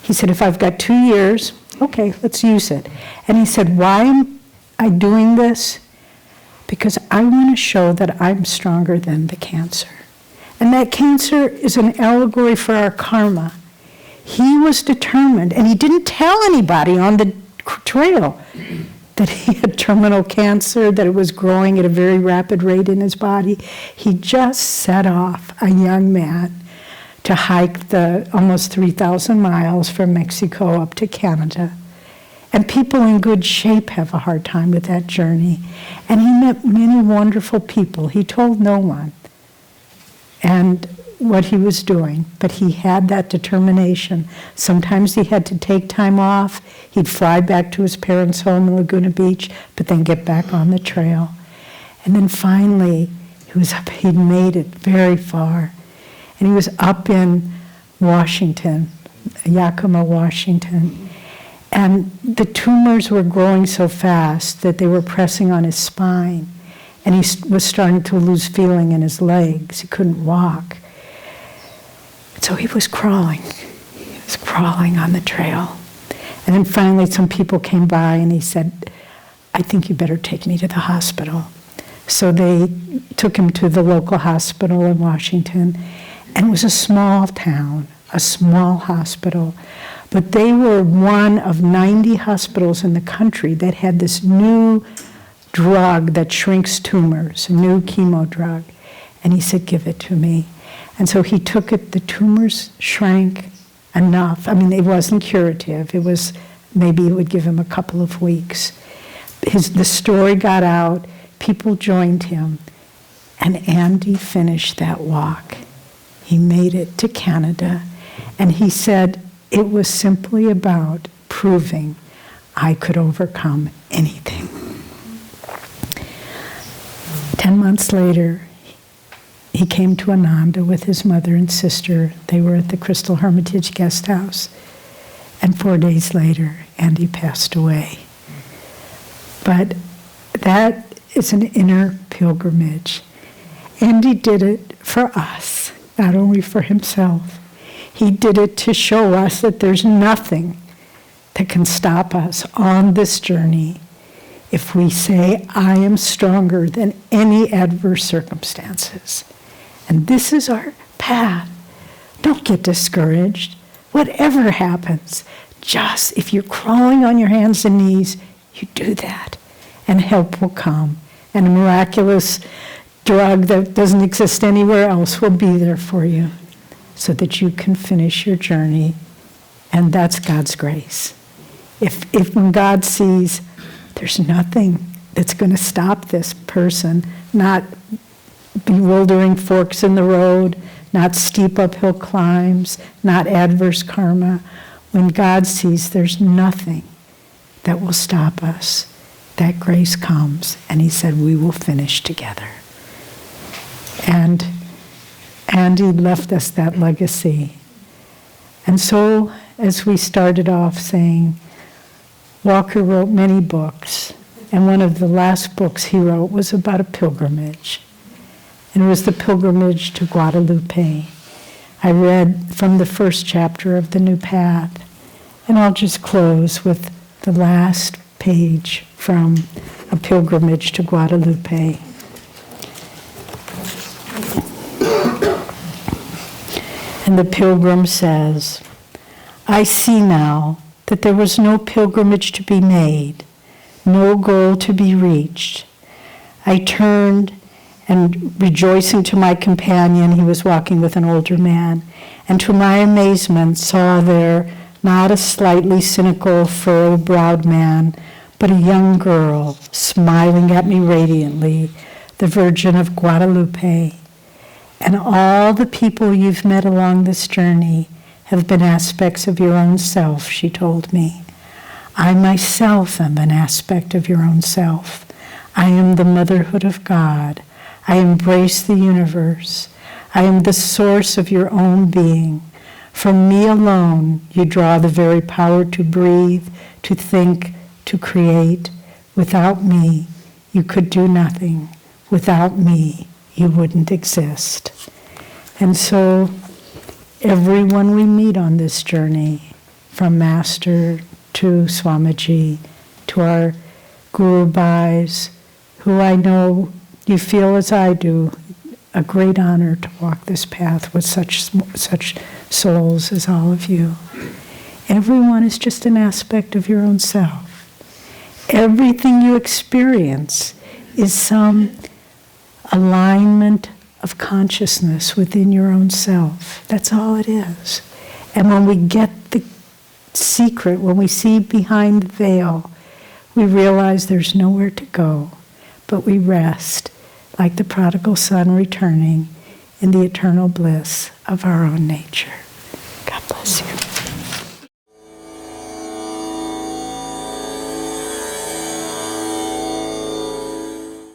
He said, if I've got 2 years, okay, let's use it. And he said, why am I doing this? Because I want to show that I'm stronger than the cancer. And that cancer is an allegory for our karma. He was determined, and he didn't tell anybody on the trail that he had terminal cancer, that it was growing at a very rapid rate in his body. He just set off, a young man, to hike the almost 3,000 miles from Mexico up to Canada. And people in good shape have a hard time with that journey. And he met many wonderful people. He told no one and what he was doing, but he had that determination. Sometimes he had to take time off. He'd fly back to his parents' home in Laguna Beach, but then get back on the trail. And then finally, he'd made it very far. And he was up in Washington, Yakima, Washington. And the tumors were growing so fast that they were pressing on his spine. And he was starting to lose feeling in his legs. He couldn't walk. So he was crawling. He was crawling on the trail. And then finally some people came by and he said, I think you better take me to the hospital. So they took him to the local hospital in Washington. And it was a small town, a small hospital. But they were one of 90 hospitals in the country that had this new drug that shrinks tumors, a new chemo drug. And he said, give it to me. And so he took it, the tumors shrank enough. I mean, it wasn't curative. It was, maybe it would give him a couple of weeks. The story got out, people joined him, and Andy finished that walk. He made it to Canada, and he said it was simply about proving I could overcome anything. 10 months later, he came to Ananda with his mother and sister. They were at the Crystal Hermitage guest house. And 4 days later, Andy passed away. But that is an inner pilgrimage. Andy did it for us, not only for himself. He did it to show us that there's nothing that can stop us on this journey if we say, I am stronger than any adverse circumstances. And this is our path. Don't get discouraged. Whatever happens, just if you're crawling on your hands and knees, you do that. And help will come. And a miraculous drug that doesn't exist anywhere else will be there for you so that you can finish your journey. And that's God's grace. If when God sees there's nothing that's going to stop this person, not bewildering forks in the road, not steep uphill climbs, not adverse karma. When God sees there's nothing that will stop us, that grace comes, and he said, we will finish together. And Andy left us that legacy. And so, as we started off saying, Walker wrote many books, and one of the last books he wrote was about a pilgrimage. And it was the pilgrimage to Guadalupe. I read from the first chapter of The New Path, and I'll just close with the last page from A Pilgrimage to Guadalupe. And the pilgrim says, I see now that there was no pilgrimage to be made, no goal to be reached. I turned and, rejoicing to my companion, he was walking with an older man, and to my amazement saw there not a slightly cynical, furrowed-browed man, but a young girl smiling at me radiantly, the Virgin of Guadalupe. And all the people you've met along this journey have been aspects of your own self, she told me. I myself am an aspect of your own self. I am the motherhood of God. I embrace the universe. I am the source of your own being. From me alone, you draw the very power to breathe, to think, to create. Without me, you could do nothing. Without me, you wouldn't exist. And so, everyone we meet on this journey, from Master to Swamiji, to our Guru Bhais, who I know you feel as I do, a great honor to walk this path with such souls as all of you. Everyone is just an aspect of your own self. Everything you experience is some alignment of consciousness within your own self. That's all it is. And when we get the secret, when we see behind the veil, we realize there's nowhere to go, but we rest like the prodigal son returning in the eternal bliss of our own nature. God bless you.